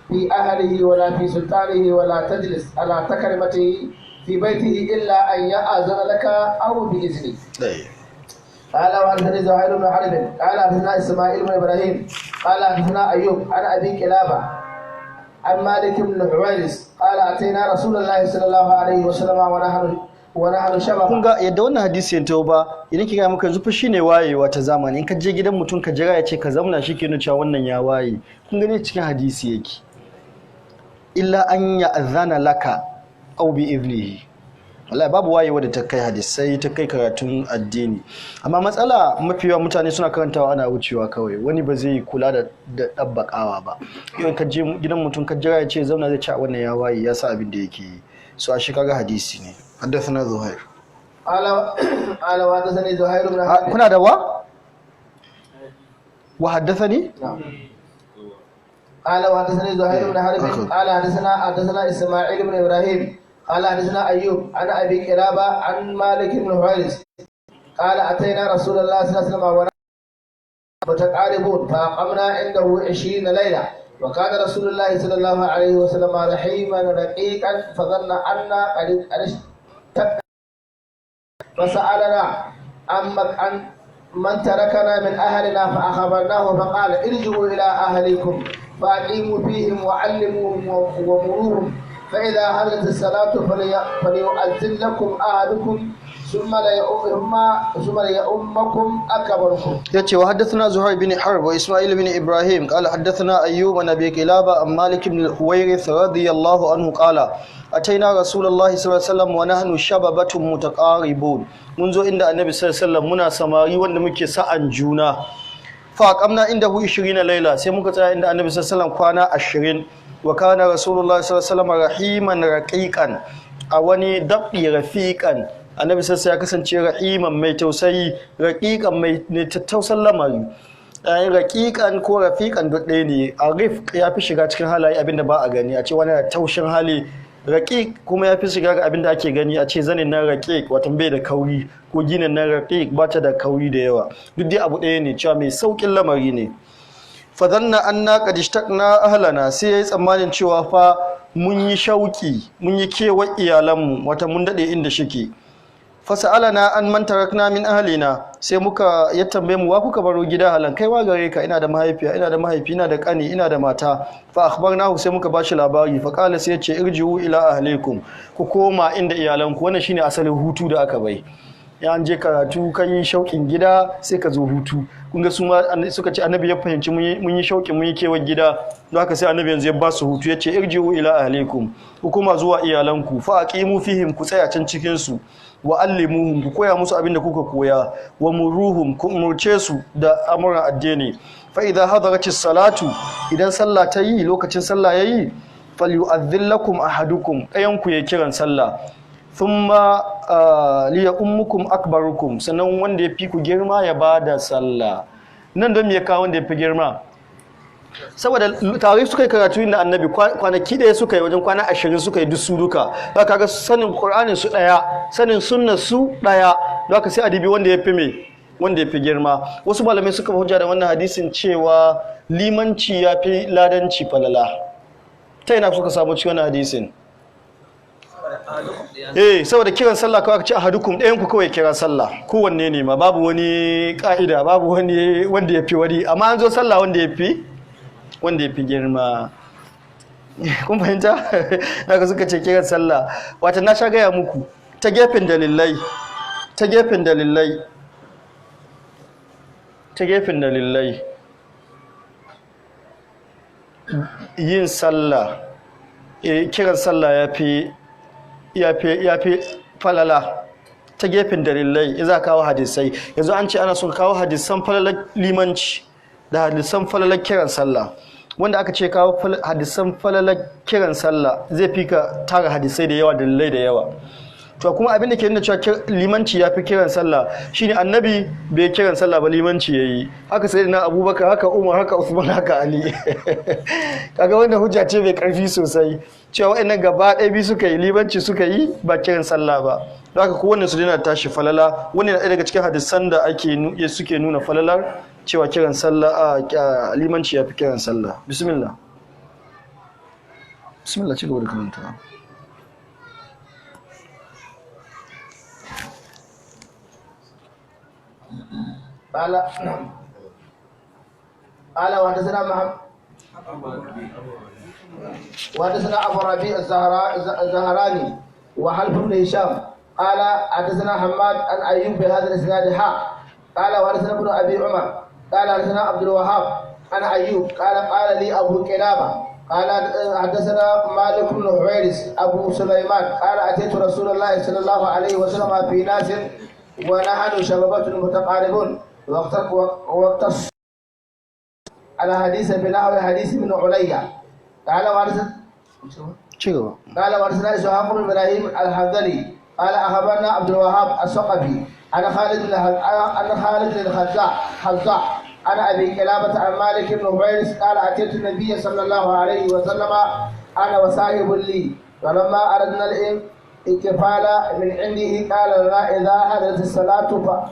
في أهله ولا في سلطانه ولا تجلس على تكرمته في بيته إلا أن يأذن لك أو بإذنه. قال وحدثني زهير بن حرب قال حدثنا إسماعيل بن إبراهيم قال حدثنا أيوب عن أبي كلابة عن مالك بن حويرث قال أتينا رسول الله صلى الله عليه وسلم ونحن شباب. kun ga yadda wannan hadisi ya tawo ba idan kika muka yanzu fa shine wayewa ta zamani in ka je gidan mutum ka jira ya ce ka zauna shi ke nuna cewa wannan ya waye kun gane cikin hadisi yake illa an ya'zana laka aw bi idnihi wallahi babu wayewa da ta kai hadisai ta kai karatun addini amma matsala mafi yawa mutane suna karantawa ana wucewa kawai wani ba zai kula da dabbakawa ba in ka je gidan mutum ka jira ya ce zauna zai ci wannan ya waye ya sa abin da yake yi so a shi kaga hadisi ne haddathana zuhair ala wa hadathani zuhair ibn harb kuna da wa haddathani ala wa hadathani zuhair ibn harb ala hadathana isma'il ibn ibrahim قال حدثنا أيوب عن أبي كلابة عن مالك بن حويرث قال أتينا رسول الله صلى الله عليه وسلم ونحن متقاربون فأقمنا عنده 20 ليلة وكان رسول الله صلى الله عليه وسلم رحيما رقيقا فظن أن قد اشتق فسألنا عن من تركنا من أهلنا فأخبرناه فقال ارجعوا إلى أهلكم فأقيموا فيهم وعلموهم ومروهم فإذا حضرت الصلاة فليؤذن لكم أحدكم ثم ليؤمكم أكبركم. يأتي وحدثنا زهير بن حرب وإسماعيل بن إبراهيم قال حدثنا أيوب بن أبي قلابة عن مالك بن الحويرث رضي الله عنه قال أتينا رسول الله صلى الله عليه وسلم ونحن شبابة متقاربون منذ عند النبي صلى الله عليه وسلم منا سماري wanda muke sa'an juna fa aqamna indahu 20 laila sai muka tsaya inda annabi sallallahu alaihi wasallam kwana 20 wa kana rasulullahi sallallahu alaihi wasallam rahiman raqiqan a wani dabbi rafiqan annabi sallallahu ya kasance rahiman mai tausayi raqiqan mai tattausan lamari raqiqan ko rafiqan duk ɗaya ne arif ya fi shiga cikin halaye abinda ba a gani a ce wani taushin hali raqiq kuma ya fi shiga ga abinda ake gani a ce zanin nan raqiq wato bai da kauri ko ginin nan raqiq ba ta da kauri da yawa duk dai abu ɗaya ne cewa mai saukin lamari ne fa zanna anna qad ishtaqna ahlana sai yayi tsammanin cewa fa mun yi shauki mun yi kewar iyalanmu wata mun dade inda shike fasa'alana an man tarakna min ahlina sai muka ya tambaye mu wa kuka baro gida halan kai wa gare ka ina da mahaifiya ina da mahaifi ina da kani ina da mata fa akhbarnahu sai muka bashi labari fa qala sai ya ce irji'u ila ahlikum ku koma inda iyalanku wannan shine asalin hutu da aka bai ya an je karatu kan yi shauƙin gida sai ka zo hutu kun ga su ma suka ce annabi ya fahimci mun yi shauƙin mun yi kewar gida don haka sai annabi yanzu ya ba su hutu ya ce irji'u ila ahlikum ku koma zuwa iyalanku fa aqimu fihim ku tsaya can cikin su wa allimuhum ku koya musu abin da kuka koya wa muruhum ku umurce su da amuran addini fa idza hadaratis salatu idan sallah ta yi lokacin sallah yayi falyu'adhdhil lakum ahadukum ayan ku ya kiran sallah thumma liya ummukum akbarukum sannan wanda ya fi ku girma ya bada sallah nan don me ya kawo wanda ya fi girma saboda tare suka yi karatu inda annabi kwanaki da suka yi wajen kwana 20 suka yi duk su duka za ka ga sanin qur'anin su daya sanin sunnar su daya don haka sai a dibi wanda ya fi wanda ya fi girma wasu malamai suka hujja da wannan hadisin cewa limanci ya fi ladanci falala ta ina suka samu ci wannan hadisin saboda kiran sallah kawai aka ce ahadukum ɗayan ku kawai kira sallah kowanne ne ma babu wani ka'ida babu wani wanda ya fi wani amma an zo sallah wanda ya fi girma kun fahimta haka suka ce kiran sallah wata na sha gaya muku ta gefen dalilai yin sallah kiran sallah ya fi falala ta gefen dalilai za kawo hadisai yanzu an ce ana son kawo hadisan falalar limanci da hadisan falalar kiran sallah wanda aka ce kawo hadisan falalar kiran sallah zai fi ka tara hadisai da yawa dalilai da yawa to kuma abin da ke nuna cewa limanci ya fi kiran sallah shine annabi bai kiran sallah ba limanci yayi haka sai na abubakar haka umar haka usman haka ali kaga wanda hujja ce mai karfi sosai cewa waɗannan gaba ɗaya bi suka yi limanci suka yi ba kiran sallah ba don haka kowanne su dina tashi falala wani na ɗaya daga cikin hadisan da suke nuna falalar cewa kiran sallah limanci ya fi kiran sallah bismillah ci gaba da karanta قال وحدثنا أبو ربيع الزهراني وحلف بن هشام قال حدثنا حماد عن أيوب بهذا الإسناد قال وحدثنا ابن أبي عمر قال حدثنا عبد الوهاب عن أيوب قال لي أبو كلابة قال حدثنا مالك بن حويرث أبو سليمان قال أتيت رسول الله صلى الله عليه وسلم في ناس ونحن شبابة متقاربون واقتص على حديث بنحو حديث من عليا قال وارثنا إسحاق بن إبراهيم الحنظلي قال أخبرنا عبد الوهاب الثقفي عن خالد الخزاع عن أبي كلابة عن مالك بن حويرث قال أتيت النبي صلى الله عليه وسلم أنا وصاحب لي فلما أردنا الانكفال من عنده قال لنا إذا حدثت الصلاة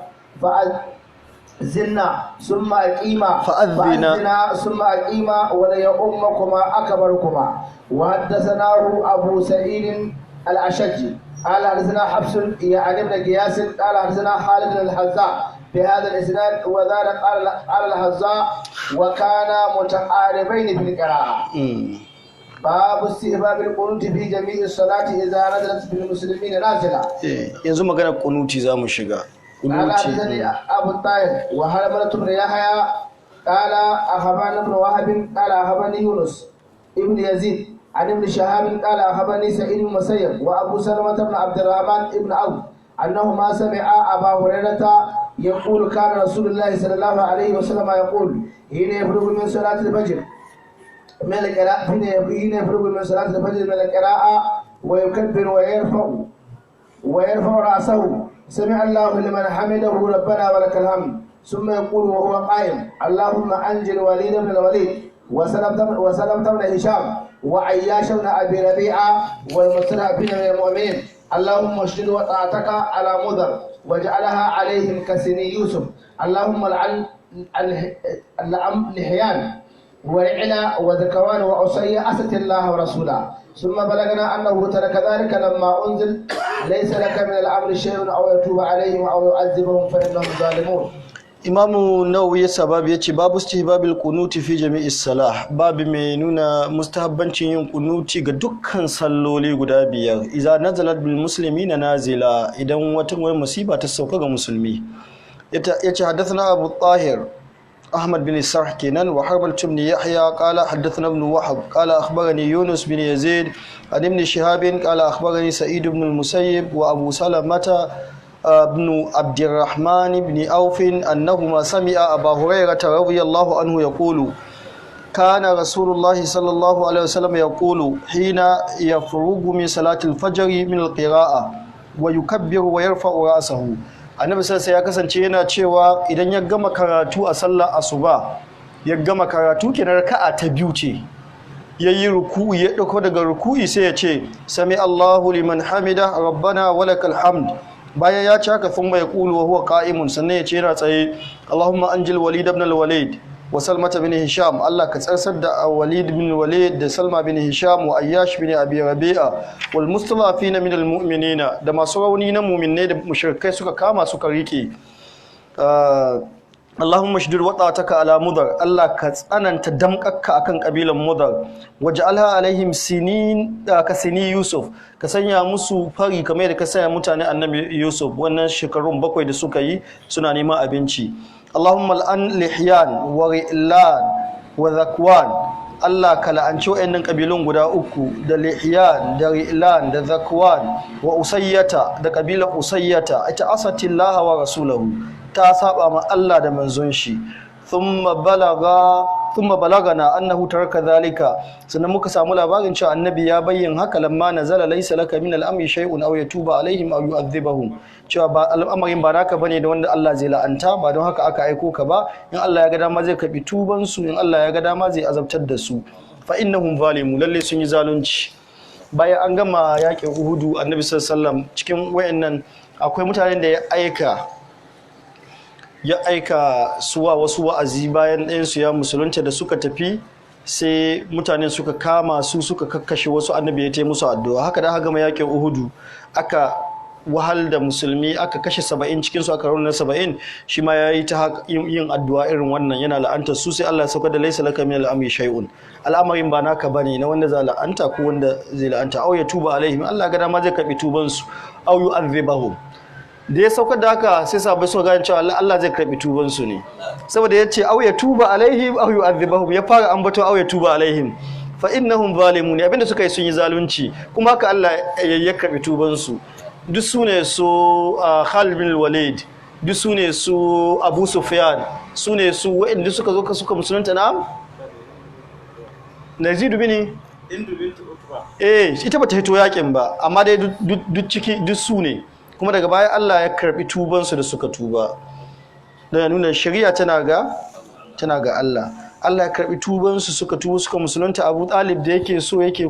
زنا ثم أقيما فأذنا ثم أقيما وليؤمكما أكبركما. وحدثناه أبو سعيد الأشجي قال حدثنا حفص يعني ابن قياس قال حدثنا خالد الحذاء بهذا الإسناد وزاد قال الحذاء وكان متقاربين في القراءة. باب استحباب القنوت في جميع الصلاة إذا نزلت بالمسلمين نازلة. yanzu magana kunuti zamu shiga. قال حدثني أبو الطاهر وحرملة بن يحيى قال أخبرنا ابن وهب قال أخبرني يونس ابن يزيد عن ابن شهاب قال أخبرني سعيد بن مسيب وأبو سلمة بن عبد الرحمن بن عوف أنهما سمعا أبا هريرة يقول كان رسول الله صلى الله عليه وسلم يقول حين يفرغ من صلاة الفجر من القراءة حين يفرغ من صلاة الفجر من القراءة ويكبر ويرفع رأسه سمع الله لمن حمده ربنا ولك الحمد ثم يقول وهو قائم اللهم أنجل وليد بن الوليد وسلمة بن هشام وعياش بن أبي ربيعة والمستضعفين من المؤمنين اللهم اشدد وطاعتك على مضر واجعلها عليهم كسني يوسف اللهم لعن لحيان ورعنا وذكوان وعصي أسد الله ورسوله. ثم بلغنا أنه ترك ذلك لما أنزل ليس لك من الأمر شيء أو يتوب عليهم أو يعذبهم فإنهم ظالمون. Imamu Nawawi ya sababu yace babu istihbabil qunuti fi jami'is salah, babu mai nuna mustahabbancin yin kunuti ga dukkan salloli guda biyar idza nazalat bil muslimina nazila, idan wata musiba ta sauka ga musulmi. Yace haddathana Abu Tahir Ahmad bin Sarh kenan wa Harbal ibn Yahya qala haddathana ibn Wahab qala akhbarani Yunus bin Yazid an ibn Shihab qala akhbarani Sa'id ibn al-Musayyib wa Abu Salamah بن عبد الرحمن بن عوف أنهما سمع أبا هريرة رضي الله عنه يقول كان رسول الله صلى الله عليه وسلم يقول حين يفرغ من صلاة الفجر من القراءة ويكبر ويرفع رأسه. annabi sai ya kasance yana cewa idan ya gama karatu a sallar asuba, ya gama karatu kenan raka'a ta biyu ce, yayi ruku'i ya dauko daga ruku'i sai ya ce sami Allahu liman hamida rabbana walakal hamd. Bayan ya ci haka sun bai kulu wa huwa qa'imun, sannan ya ce yana tsaye Allahumma anjil Walid ibn al-Walid wa Salmata bin Hisham, Allah ka tsarsar da Walid bin Walid da Salma bin Hisham wa Ayyash bin Abi Rabi'a wal mustalafina min al-mu'minina, da masu rauni na mu'minai da mushrikai suka kama suka rike. Allahumma shdur wata'ataka ala mudar, Allah ka tsananta damƙakka akan kabilan mudar, waj'alha alaihim sinin ka sini Yusuf, ka sanya musu fari kamar da ka sanya mutane annabi Yusuf wannan shekarun 7 da suka yi suna neman abinci. Allahumma al'an lihyan wa ri'lan wa zakwan, Allah ka la'anci wayannan kabilun guda uku da lihyan da ri'lan da zakwan wa usayyata da kabilan usayyata, ita asatillaha wa rasulahu, ta saba ma Allah da manzon shi. thumma balagana annahu taraka zalika, sannan muka samu labarin cewa annabi ya bayyin haka lamma nazala laysa laka min al-amri shay'un aw yatuba alaihim aw yu'adhibahum, cewa ba al'amarin ba naka bane da wanda Allah zai la'anta, ba don haka aka aiko ka ba. In Allah ya ga dama zai kabi tuban su, in Allah ya ga dama zai azabtar da su. Fa innahum zalimun, lalle sun yi zalunci. Bayan an gama yakin Uhudu, annabi sallallahu alaihi wasallam cikin wayannan akwai mutanen da ya aika suwa wasu wa'azi bayan ɗayansu ya musulunta, da suka tafi sai mutanen suka kama su suka kakkashe wasu, annabi ya taimu musu addu'a. Haka da aka gama yakin Uhudu aka wahal da musulmi, aka kashe 70 cikinsu, aka rauna 70, shi ma ya yi ta yin addu'a irin wannan, yana la'anta su, sai Allah ya sauka da laisa laka min al'amri shay'un, al'amarin ba naka bane na wanda za la'anta ko wanda zai la'anta. Aw ya tuba alaihim, Allah ga dama zai karbi tubansu, aw yu'adhibahum. Da ya saukar da haka sai sahabbai suka gane cewa Allah zai karbi tubansu ne, saboda yace aw ya tuba alaihim aw yu'adhibahum, ya fara ambato aw ya tuba alaihim, fa innahum zalimun, abinda suka yi sun yi zalunci, kuma haka Allah ya karbi tubansu. Duk sune su Khalid bin Walid, duk sune su Abu Sufyan, sune su waɗanda suka zo suka musulunta. na Yazid bin Hindu bint Utba, ita bata hito yakin ba, amma dai duk ciki duk sune. Kuma daga baya Allah ya karbi tubansu da suka tuba, da ya nuna shari'a tana ga Allah. Allah ya karbi tubansu suka tuba suka musulunta. Abu Talib da yake so yake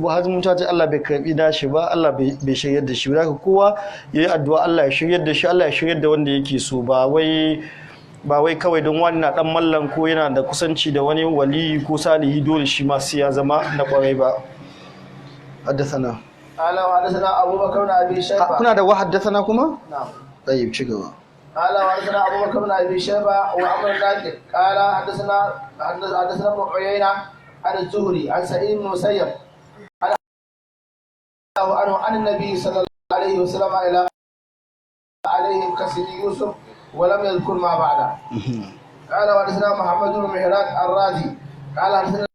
hazmunta ta, Allah bai karbi dashi ba, Allah bai shiryar da shi ba. Haka kowa yayi addu'a Allah ya shiryar da shi, Allah ya shiryar da wanda yake so, ba wai ba wai kawai don wani na dan mallan ko yana da kusanci da wani wali ko salihi dole shi ma sai ya zama na kwarai ba. Haddathana قال وحدثنا أبو بكر بن أبي شيبة. kuna da wahaddathana kuma? نعم. طيب ci gaba. قال وحدثنا أبو بكر بن أبي شيبة وعمر الناقد قال حدثنا ابن عيينة عن الزهري عن سعيد بن المسيب عن النبي صلى الله عليه وسلم إلى عليهم كسر يوسف ولم يذكر ما بعده. قال وحدثنا محمد بن مهران الرازي قال حدثنا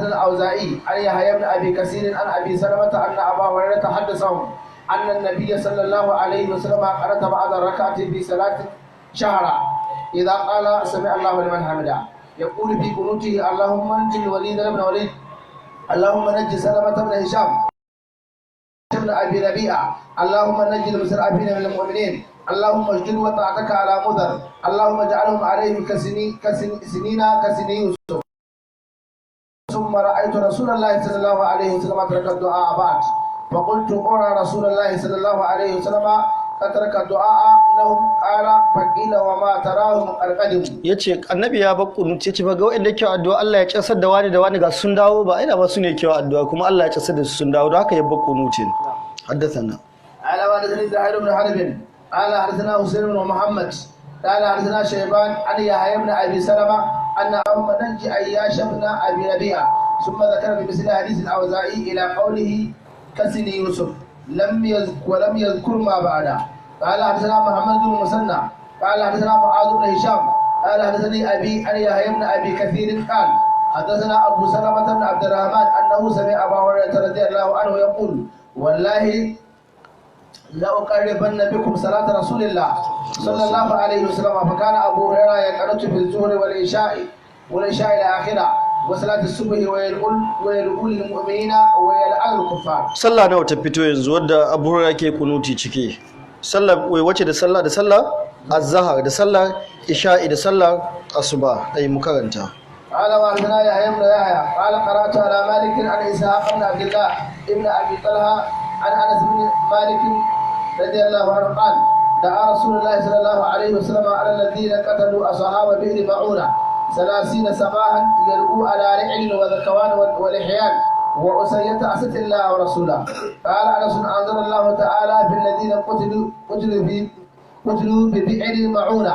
الأوزاعي عن يحيى بن أبي كثير عن أبي سلمة أن أبا هريرة حدثهم أن النبي صلى الله عليه وسلم قرأ بعد الركعة في صلاة شهرا إذا قال سمع الله لمن حمده يقول في قنوته اللهم انجي الوليد بن وليد اللهم نجي سلمة بن هشام بن أبي ربيعة اللهم نجي المستضعفين من المؤمنين اللهم اجعل وطاعتك على مضر اللهم اجعلهم عليهم كسنين يوسف. ثم رأيت رسول الله صلى الله عليه وسلم ترك الدعاء بعد فقلت أرى رسول الله صلى الله عليه وسلم ترك الدعاء لهم قال فقيل وما تراهم القدم. yace annabi ya bar kunut yace ba ga wanda yake addu'a Allah ya kasar da wani ga sun dawo ba ina ba su ne yake addu'a kuma Allah ya kasar da su sun dawo da haka ya bar kunutin. Haddathana على والدني زهير بن حرب قال حدثنا حسين بن محمد قال حدثنا شيبان عن يحيى بن ابي سلمة ان ام نجي اياش بن ابي ربيعه ثم ذكر بمثل حديث الاوزاعي الى قوله كسني يوسف ولم يذكر ما بعده. قال حدثنا محمد بن مسنى قال حدثنا معاذ بن هشام قال حدثني ابي عن يحيى بن ابي كثير قال حدثنا ابو سلمة بن عبد الرحمن انه سمع ابا هريرة رضي الله عنه يقول والله لأقربن بكم صلاة رسول الله صلى الله عليه وسلم فكان أبو هريرة يقنط في الظهر والعشاء إلى آخرة وصلاة الصبح ويلقول للمؤمنين ويلعن الكفار. sallah nawa ta fito yanzu wadda Abu Hurairah ke kunuti ciki sallah wace da sallah az-zahar da sallar isha'i da sallar asuba dai mu karanta. قال وحدثنا يحيى بن يحيى قال قرأت على مالك عن إسحاق بن عبد الله ابن أبي طلحة عن أنس بن مالك رضي الله عنه قال دعا رسول الله صلى الله عليه وسلم على الذين قتلوا أصحاب بئر معونة 30 صباحا يلقوا على رعل وذكوان ولحيان وأسية أسد الله ورسوله. قال أنس أنزل الله تعالى في الذين قتلوا ببئر معونة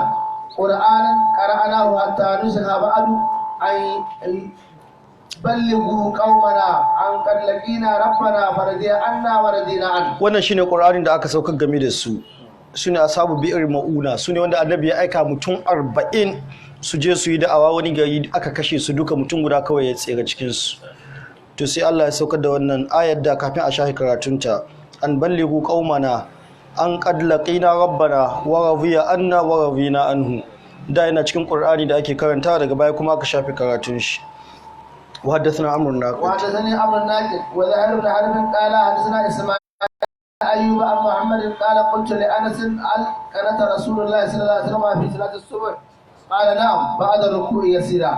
قرآنا قرأناه حتى نسخ بعد أن بلغوا قومنا عن قد لقينا ربنا فرضي عنا ورضينا عنه. wannan shine Qur'anin da aka saukar game da su sune ashabu bi'ir mauna sune wanda annabi ya aika mutum 40 su je su yi da'awa wani gari aka kashe su duka mutum guda kawai ya tsira cikin su to sai Allah ya saukar da wannan ayar da kafin a shahi karatunta an ballighu qaumana an qad laqina rabbana wa radiya anna wa radina anhu da yana cikin Qur'ani da ake karantawa daga baya kuma aka shafi karatun shi. وحدثنا عمرو الناقد وحدثني عمرو الناقد وزهير بن حرب قال حدثنا اسماعيل ايوب عن محمد قال قلت لانس هل قنت رسول الله صلى الله عليه وسلم في صلاه الصبح؟ قال نعم بعد الركوع يسيرا.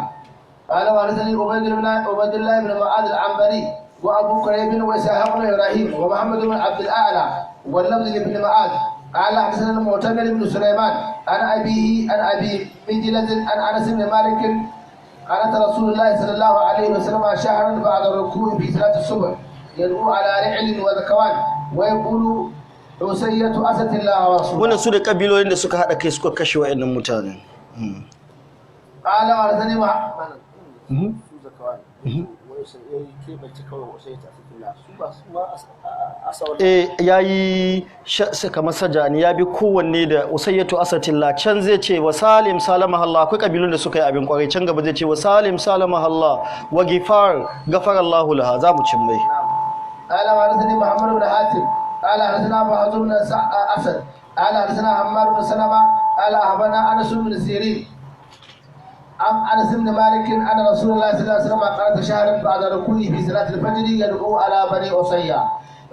قال وحدثني عبيد الله بن معاذ العنبري وابو كريب واسحاق بن ابراهيم ومحمد بن عبد الاعلى واللفظ لابن معاذ قال حدثنا المعتمر بن سليمان عن ابي مجلد عن انس بن مالك قالت رسول الله صلى الله عليه وسلم شهرا بعد الركوع في صلاة الصبح يدعو على رعل وذكوان ويقول عسية أسد الله ورسوله. wannan su da kabiloyin da suka hada kai suka kashe wayannan mutanen. قال ورثني yayi kamar sajani ya bi kowanne da usayyatu asatillah can zai ce wa salim salama Allah akwai kabilun da suka yi abin kwarai can gaba zai ce wa salim salama Allah wa gafara Allah laha za mu cin mai. قال ورثني محمد بن حاتم قال حدثنا معاذ بن اسد قال حدثنا عمار بن سلمة قال اخبرنا انس بن سيرين عن انس بن مالك ان رسول الله صلى الله عليه وسلم قرأ شهرا بعد ركوعه في صلاة الفجر يدعو على بني أصية.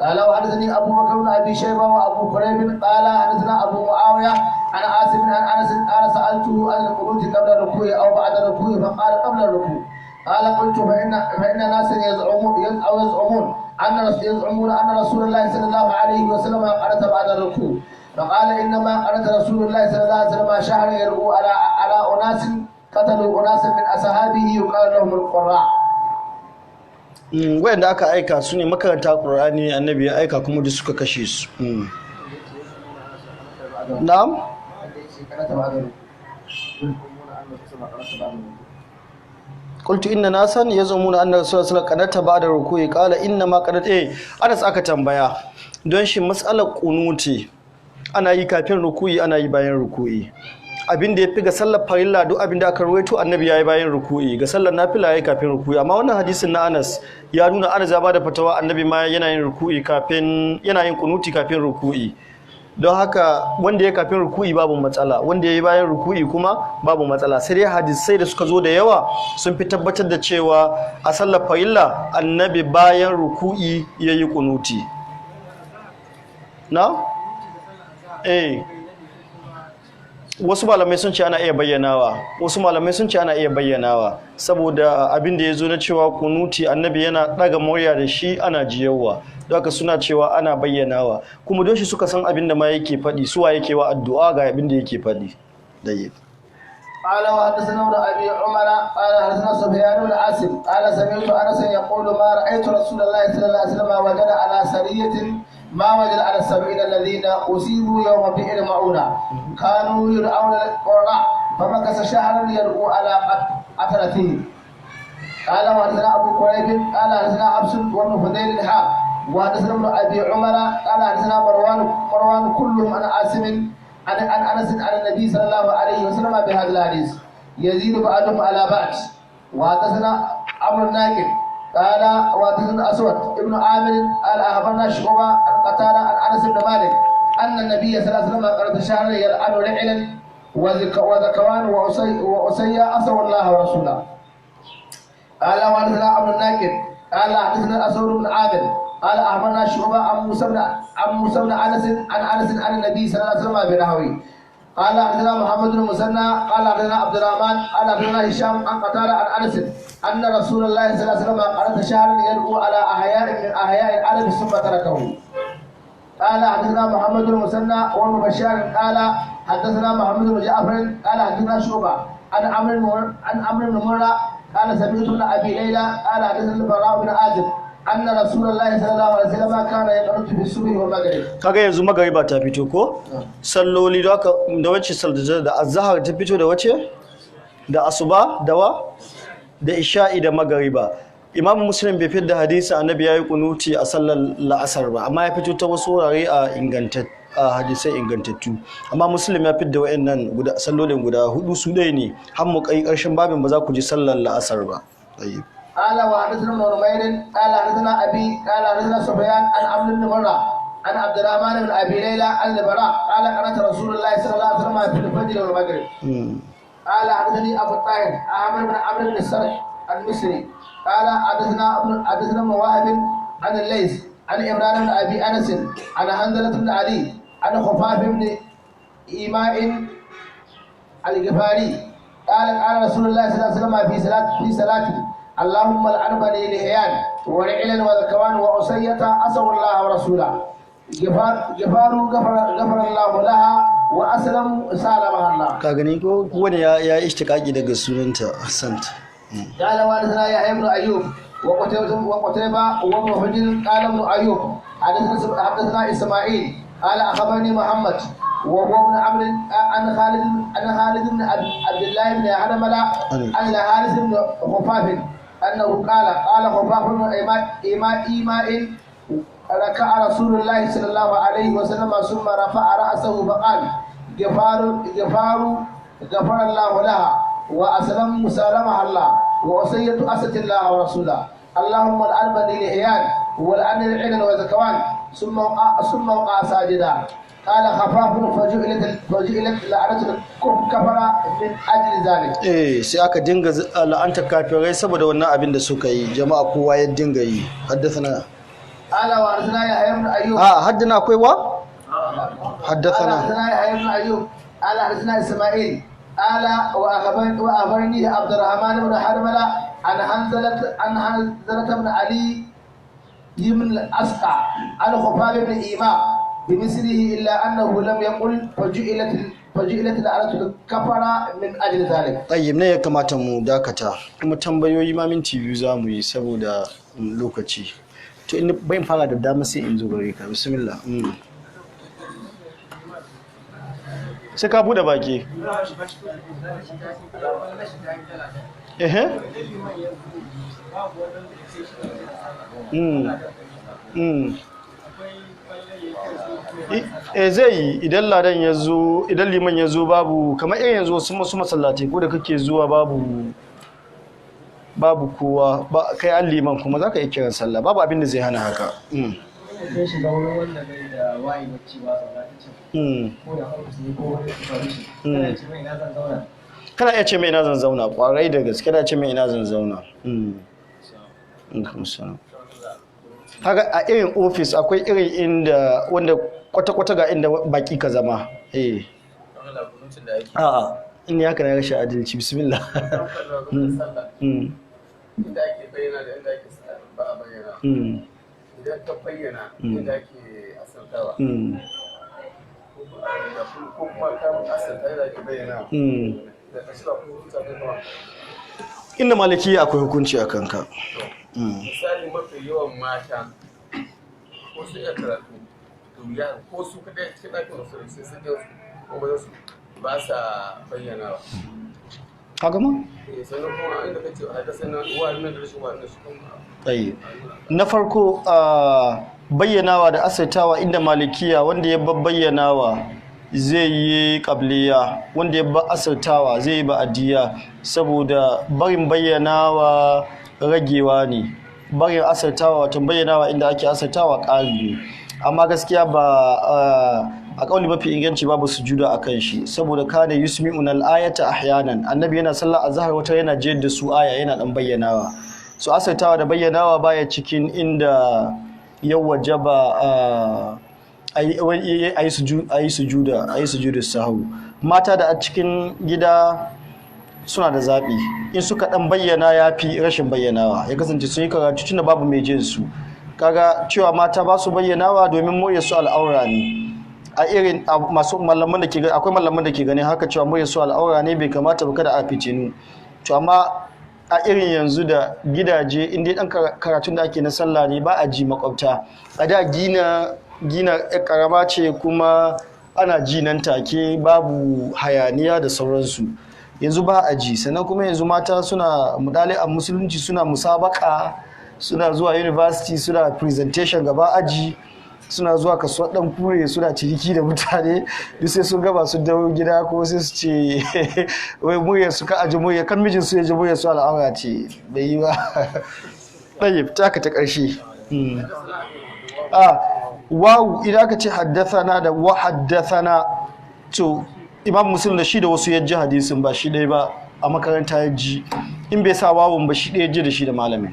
قال وحدثني ابو بكر بن ابي شيبه وابو كريب قال حدثنا ابو معاويه عن عاصم عن انس قال سالته عن القنوت قبل الركوع او بعد الركوع فقال قبل الركوع. قال قلت فان ناسا يزعمون ان رسول الله صلى الله عليه وسلم قرأ بعد الركوع. فقال إنما قرأت رسول الله صلى الله عليه وسلم شهر يرقو على أناس قتلوا أناسا من أصحابه يقال لهم القراء. wayanda aka aika su ne makaranta Qur'ani annabi ya aika kuma duk suka kashe su. Na'am. Qultu inna nasan yazumuna anna rasulullahi sallallahu alaihi wasallam qanata ba'da ruku'i qala inna ma qanata Anas aka tambaya don shi mas'alar kunuti ana yi kafin ruku'i ana yi bayan ruku'i abin da yafi ga sallar farilla duk abin da aka rawaito annabi yayi bayan ruku'i ga sallar nafila yayi kafin ruku'i amma wannan hadisin na Anas ya nuna Anas ya bada fatawa annabi ma yana yin ruku'i kafin yana yin kunuti kafin ruku'i don haka wanda ya kafin ruku'i babu matsala wanda ya yi bayan ruku'i kuma babu matsala sai dai hadisai da suka zo da yawa sun fi tabbatar da cewa a sallar farilla annabi bayan ruku'i ya yi kunuti na? wasu malamai sun ce ana iya bayyanawa saboda abin da ya zo na cewa kunuti annabi yana daga murya da shi ana jiyawa don haka suna cewa ana bayyanawa kuma don shi suka san abin da ma yake faɗi suwa yake wa addu'a ga abin da yake faɗi da yi قال وحدثنا ابن ابي عمر قال حدثنا سفيان بن عاصم قال سمعت انس يقول ما رايت رسول الله صلى الله عليه وسلم وجد على سريه ما وجد على السبعين الذين اصيبوا يوم بئر معونه كانوا يدعون القراء فمكث شهرا يدعو على قتلته قال وحدثنا ابو كريب قال حدثنا حفص وابن فضيل الحاء وحدثنا ابن ابي عمر قال حدثنا مروان كلهم عن عاصم عن انس عن النبي صلى الله عليه وسلم بهذا الحديث يزيد بعضهم على بعض وحدثنا عمرو الناقد قال وحدثنا اسود ابن عامر قال اخبرنا شعبه عن قتاده عن انس بن مالك ان النبي صلى الله عليه وسلم قرأ شهرا يلعن رعلا وذكوان وأسيا اسوا الله ورسوله قال وحدثنا عمرو الناقد قال حدثنا اسود بن عامر قال اخبرنا شعبه عن موسى بن انس عن النبي صلى الله عليه وسلم بنحوه قال حدثنا محمد بن مسنى قال حدثنا عبد الرحمن قال حدثنا هشام عن قتاده عن انس ان رسول الله صلى الله عليه وسلم قرأ شهرا يدعو على احياء من احياء العرب ثم تركه قال حدثنا محمد بن مسنى وابن بشار قال حدثنا محمد بن جعفر قال حدثنا شعبه عن عمرو بن مرة قال سمعت ابن ابي ليلى قال حدثنا البراء بن عازب أن رسول الله صلى الله عليه وسلم كان يقنط في الصبح والمغرب. kaga yanzu magariba ta fito ko salloli da wacce sallata da azhar ta fito da wacce da asuba da isha'i da magariba Imam Muslim bai fitar da hadisi annabi yayi kunuti a sallar la'asar ba amma ya fito ta wasu wurare a hadisai ingantattu amma Muslim ya fitar da wayannan sallolin guda hudu su dai ne har mu kai karshen babin ba za ku ji sallar la'asar ba tayyib قال وحدثنا ابن نمير قال حدثنا ابي قال حدثنا سفيان عن عبد بن مرة عن عبد الرحمن بن ابي ليلى عن البراء قال قرأت رسول الله صلى الله عليه وسلم في الفجر والمغرب. قال حدثني ابو الطاهر احمد بن عمرو بن السرح المصري قال حدثنا ابن واهب عن الليث عن عمران بن ابي انس عن حنظلة بن علي عن خفاف بن ايماء الغفاري قال رسول الله صلى الله عليه وسلم في صلاته اللهم لعن بني لحيان ورعلا وذكوان وأسية أسوا الله ورسوله غفار غفر الله لها وأسلم سالمها الله كاغني ko wani ya ishtiqaqi daga sunanta sant قال وحدثنا يحيى بن أيوب وقتيبة وابن حجر قال ابن أيوب حدثنا إسماعيل قال أخبرني محمد وهو ابن عمرو عن خالد بن عبد الله بن حنملة عن الحارث بن خفاف أنه قال خفاف بن إيماء ركع رسول الله صلى الله عليه وسلم ثم رفع رأسه فقال غفر الله لها وأسلم مسالمها الله ووصية أسد الله ورسوله اللهم العن بني لحيان والعن العلن وزكوان ثم وقع ساجدا قال خفاف فجعلت لعنة الكفر من أجل ذلك. sai aka dinga la'anta kafirai saboda wannan abin da suka yi jama'a kowa ya dinga yi haddathana قال وحدثنا يحيى بن أيوب haddana akwai wa haddathana يحيى بن أيوب قال حدثنا إسماعيل قال وأخبرني عبد الرحمن بن حرملة عن حنظلة بن علي بن الأسقع عن خفاف بن إيماء بمثله إلا أنه لم يقل فجعلت لعنة الكفر من أجل ذلك. طيب ne ya kamata mu dakata kuma tambayoyi ma minti biyu za mu yi saboda lokaci. To in bayan fara da dama sai in zo gare ka. Bismillah. Sai ka bude baki. Zai yi idan ladan ya zo, idan liman ya zo babu kamar yanzu wasu masallatai ko da kake zuwa babu kowa ba kai an liman kuma za ka yi kiran sallah babu abin da zai hana haka. Kana iya ce mai ina zan zauna kwarai da gaske kana ce mai ina zan zauna. Haka a irin ofis akwai irin inda wanda kwata-kwata ga inda baki ka zama. A'a in ya kana rashin adalci bismillah. Inda ake bayyana da inda ake ba a bayyana. Idan ka bayyana inda ake asantawa. Ko kuma kamun asanta inda ake bayyana. Da asira ko hukunta kai nawa. Inda maliki akwai hukunci a kanka. Misali mafi yawan mata ko su iya karatu ko su kadai cikin ɗakin wasu sai sun je ko ba su ba sa bayyana. Kaga ma? Sannan kuma inda kace haddasa na uwa nan da rashin wa'annan su kuma. Na farko bayyanawa da asaitawa inda malikiya wanda ya bayyanawa zai yi qabliya wanda ya asaitawa zai yi ba'diya saboda barin bayyanawa ragewa ne barin asaitawa wato bayyanawa inda ake asaitawa ƙari ne amma gaskiya ba a kauli mafi inganci babu sujuda akan shi saboda kana yusmi'una al-ayata ahyanan annabi yana sallar azhar wata yana jiyar da su aya yana dan bayyanawa so asaitawa da bayyanawa baya cikin inda ya wajaba ayi sujuda sahu mata da a cikin gida suna da zaɓi in suka ɗan bayyana ya fi rashin bayyanawa ya kasance sun yi karatu tunda babu mai jin su kaga cewa mata ba su bayyanawa domin murya su al'aura ne a irin masu malaman da ke akwai malaman da ke ganin haka cewa murya su al'aura ne bai kamata ba kada a fitinu to amma a irin yanzu da gidaje inda dan karatun da ake na sallah ne ba a ji makwabta a da gina karama ce kuma ana ji nan take babu hayaniya da sauransu yanzu ba a ji sannan kuma yanzu mata suna mudale a musulunci suna musabaka suna zuwa university suna presentation gaba aji suna zuwa kasuwar dan kure suna ciniki da mutane duk sai sun gaba su dawo gida ko sai su ce wai muryar su ka aji muryar kan mijin su ya ji muryar su al'aura ce bai yi ba tayyib taka ta karshe wawu idan aka ce haddathana da wa haddathana to imam muslim da shi da wasu ya ji hadisin ba shi ɗaya ba a makaranta ya ji in bai sa wawun ba shi ɗaya ji da shi da malamin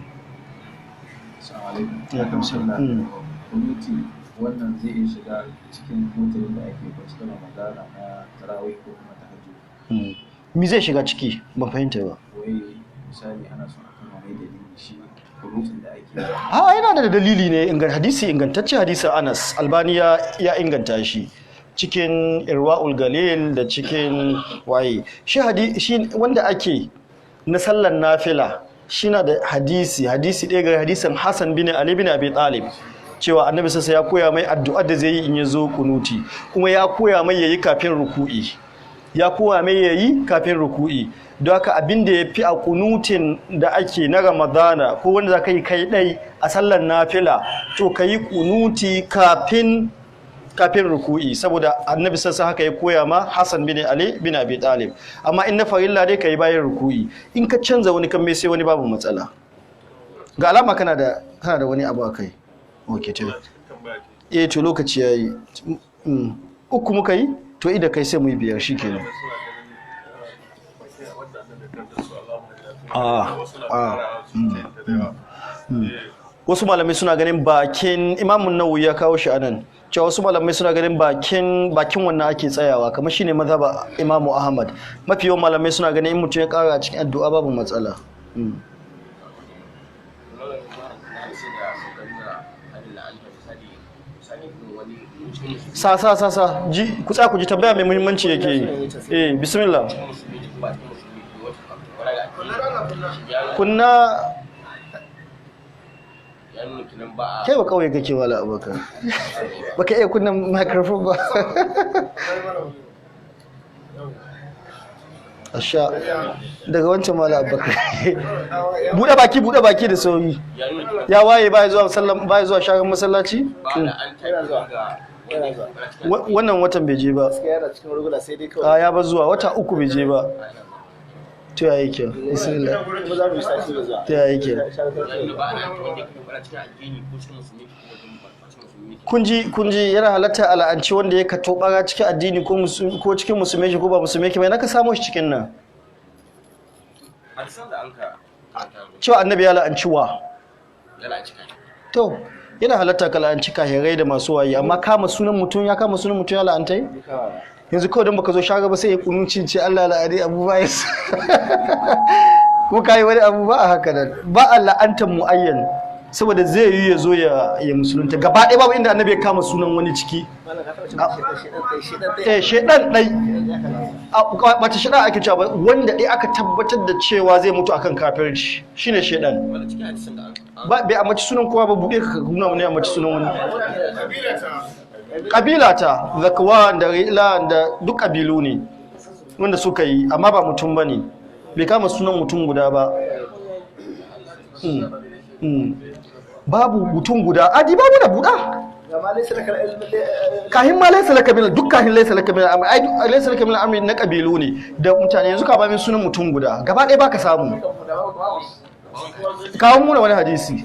wannan zai iya shiga cikin mutane da ake cikin ramadana na tarawih ko kuma tahajjud mi zai shiga ciki ban fahimta ba wai misali ana son akan wani dalili shi kurutun da ake yana da dalili ne hadisi ingantacce hadisin Anas Albani ya inganta shi cikin Irwaul Galil da cikin waye shi wanda ake na sallar nafila shi na da hadisi ɗaya ga hadisin Hassan bin Ali bin Abi Talib cewa annabi sassa ya koya mai addu'a da zai yi in ya zo kunuti kuma ya koya mai yayi kafin ruku'i don haka abin da ya fi a kunutin da ake na Ramadana ko wanda za ka yi kai ɗai a sallar nafila to ka yi kunuti kafin ruku'i saboda annabi sassa haka ya koya ma Hassan bin Ali bin Abi Talib amma in na farilla dai ka yi bayan ruku'i in ka canza wani kan mai sai wani babu matsala ga alama kana da wani abu a kai ok to to lokaci ya yi uku muka yi to idan kai sai mu yi biyar shi kenan wasu malamai suna ganin bakin imamun Nawawi ya kawo shi anan cewa wasu malamai suna ganin bakin wannan ake tsayawa kamar shine mazhaba Imamu Ahmad mafi yawan malamai suna ganin in mutum ya kara cikin addu'a babu matsala sa ji ku tsaya ku ji tambaya mai muhimmanci yake yi. Bismillah. Kunna kai ba kawai kake wala abubakar baka iya kunna microphone ba. Asha daga wancan mala abubakar buɗe baki da sauri. Ya waye baya zuwa shagon masallaci. Wannan watan bai je ba. Ya ba zuwa wata 3 bai je ba. To ya yake bismillah. To ya yake kunji yana halatta al'anci wanda ya kato bara cikin addini ko cikin musulmai shi ko ba musulmai ke bai naka samu shi cikin nan cewa annabi ya la'anci wa to yana halatta ka la'anci kahirai da masu waye amma kama sunan mutum ya la'antai yanzu kawai don baka zo shaga ba sai ya kununci ce Allah la'ani abu ba ya ko kai wani abu ba a haka nan ba a la'antar muayyan saboda zai yi ya zo ya musulunta gaba ɗaya babu inda annabi ya kama sunan wani ciki shedan dai bata shedan ake cewa wanda dai aka tabbatar da cewa zai mutu akan kafirci shine shedan ba bai amince sunan kowa ba buɗe ka nuna wani amince sunan wani kabila ta zakwan da rila da duk kabilu ne wanda suka yi amma ba mutum bane bai kama sunan mutum guda ba babu mutum guda adi babu da buda kahin ma laysa laka bil duk kahin laysa laka bil amri ai laysa laka bil amri na kabilu ne da mutane yanzu ka ba min sunan mutum guda gaba ɗaya baka samu kawo mu wani hadisi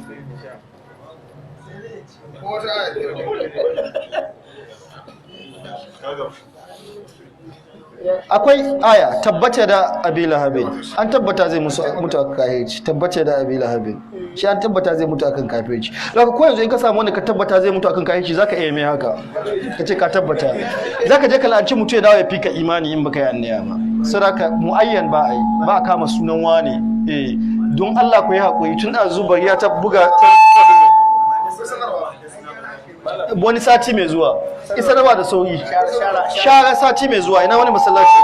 akwai aya tabbata da abi lahabin an tabbata zai mutu akan kafirci tabbata da abi lahabin shi an tabbata zai mutu akan kafirci daga ko yanzu in ka samu wanda ka tabbata zai mutu akan kafirci zaka iya mai haka kace ka tabbata zaka je ka lanci mutu ya dawo ya fika imani in baka yi annaya ba saboda muayyan ba ai ba a kama sunan wani don Allah ku yi hakuri tun da zubariya ta buga wani sati mai zuwa isa raba da sauyi shara sati mai zuwa ina wani masallaci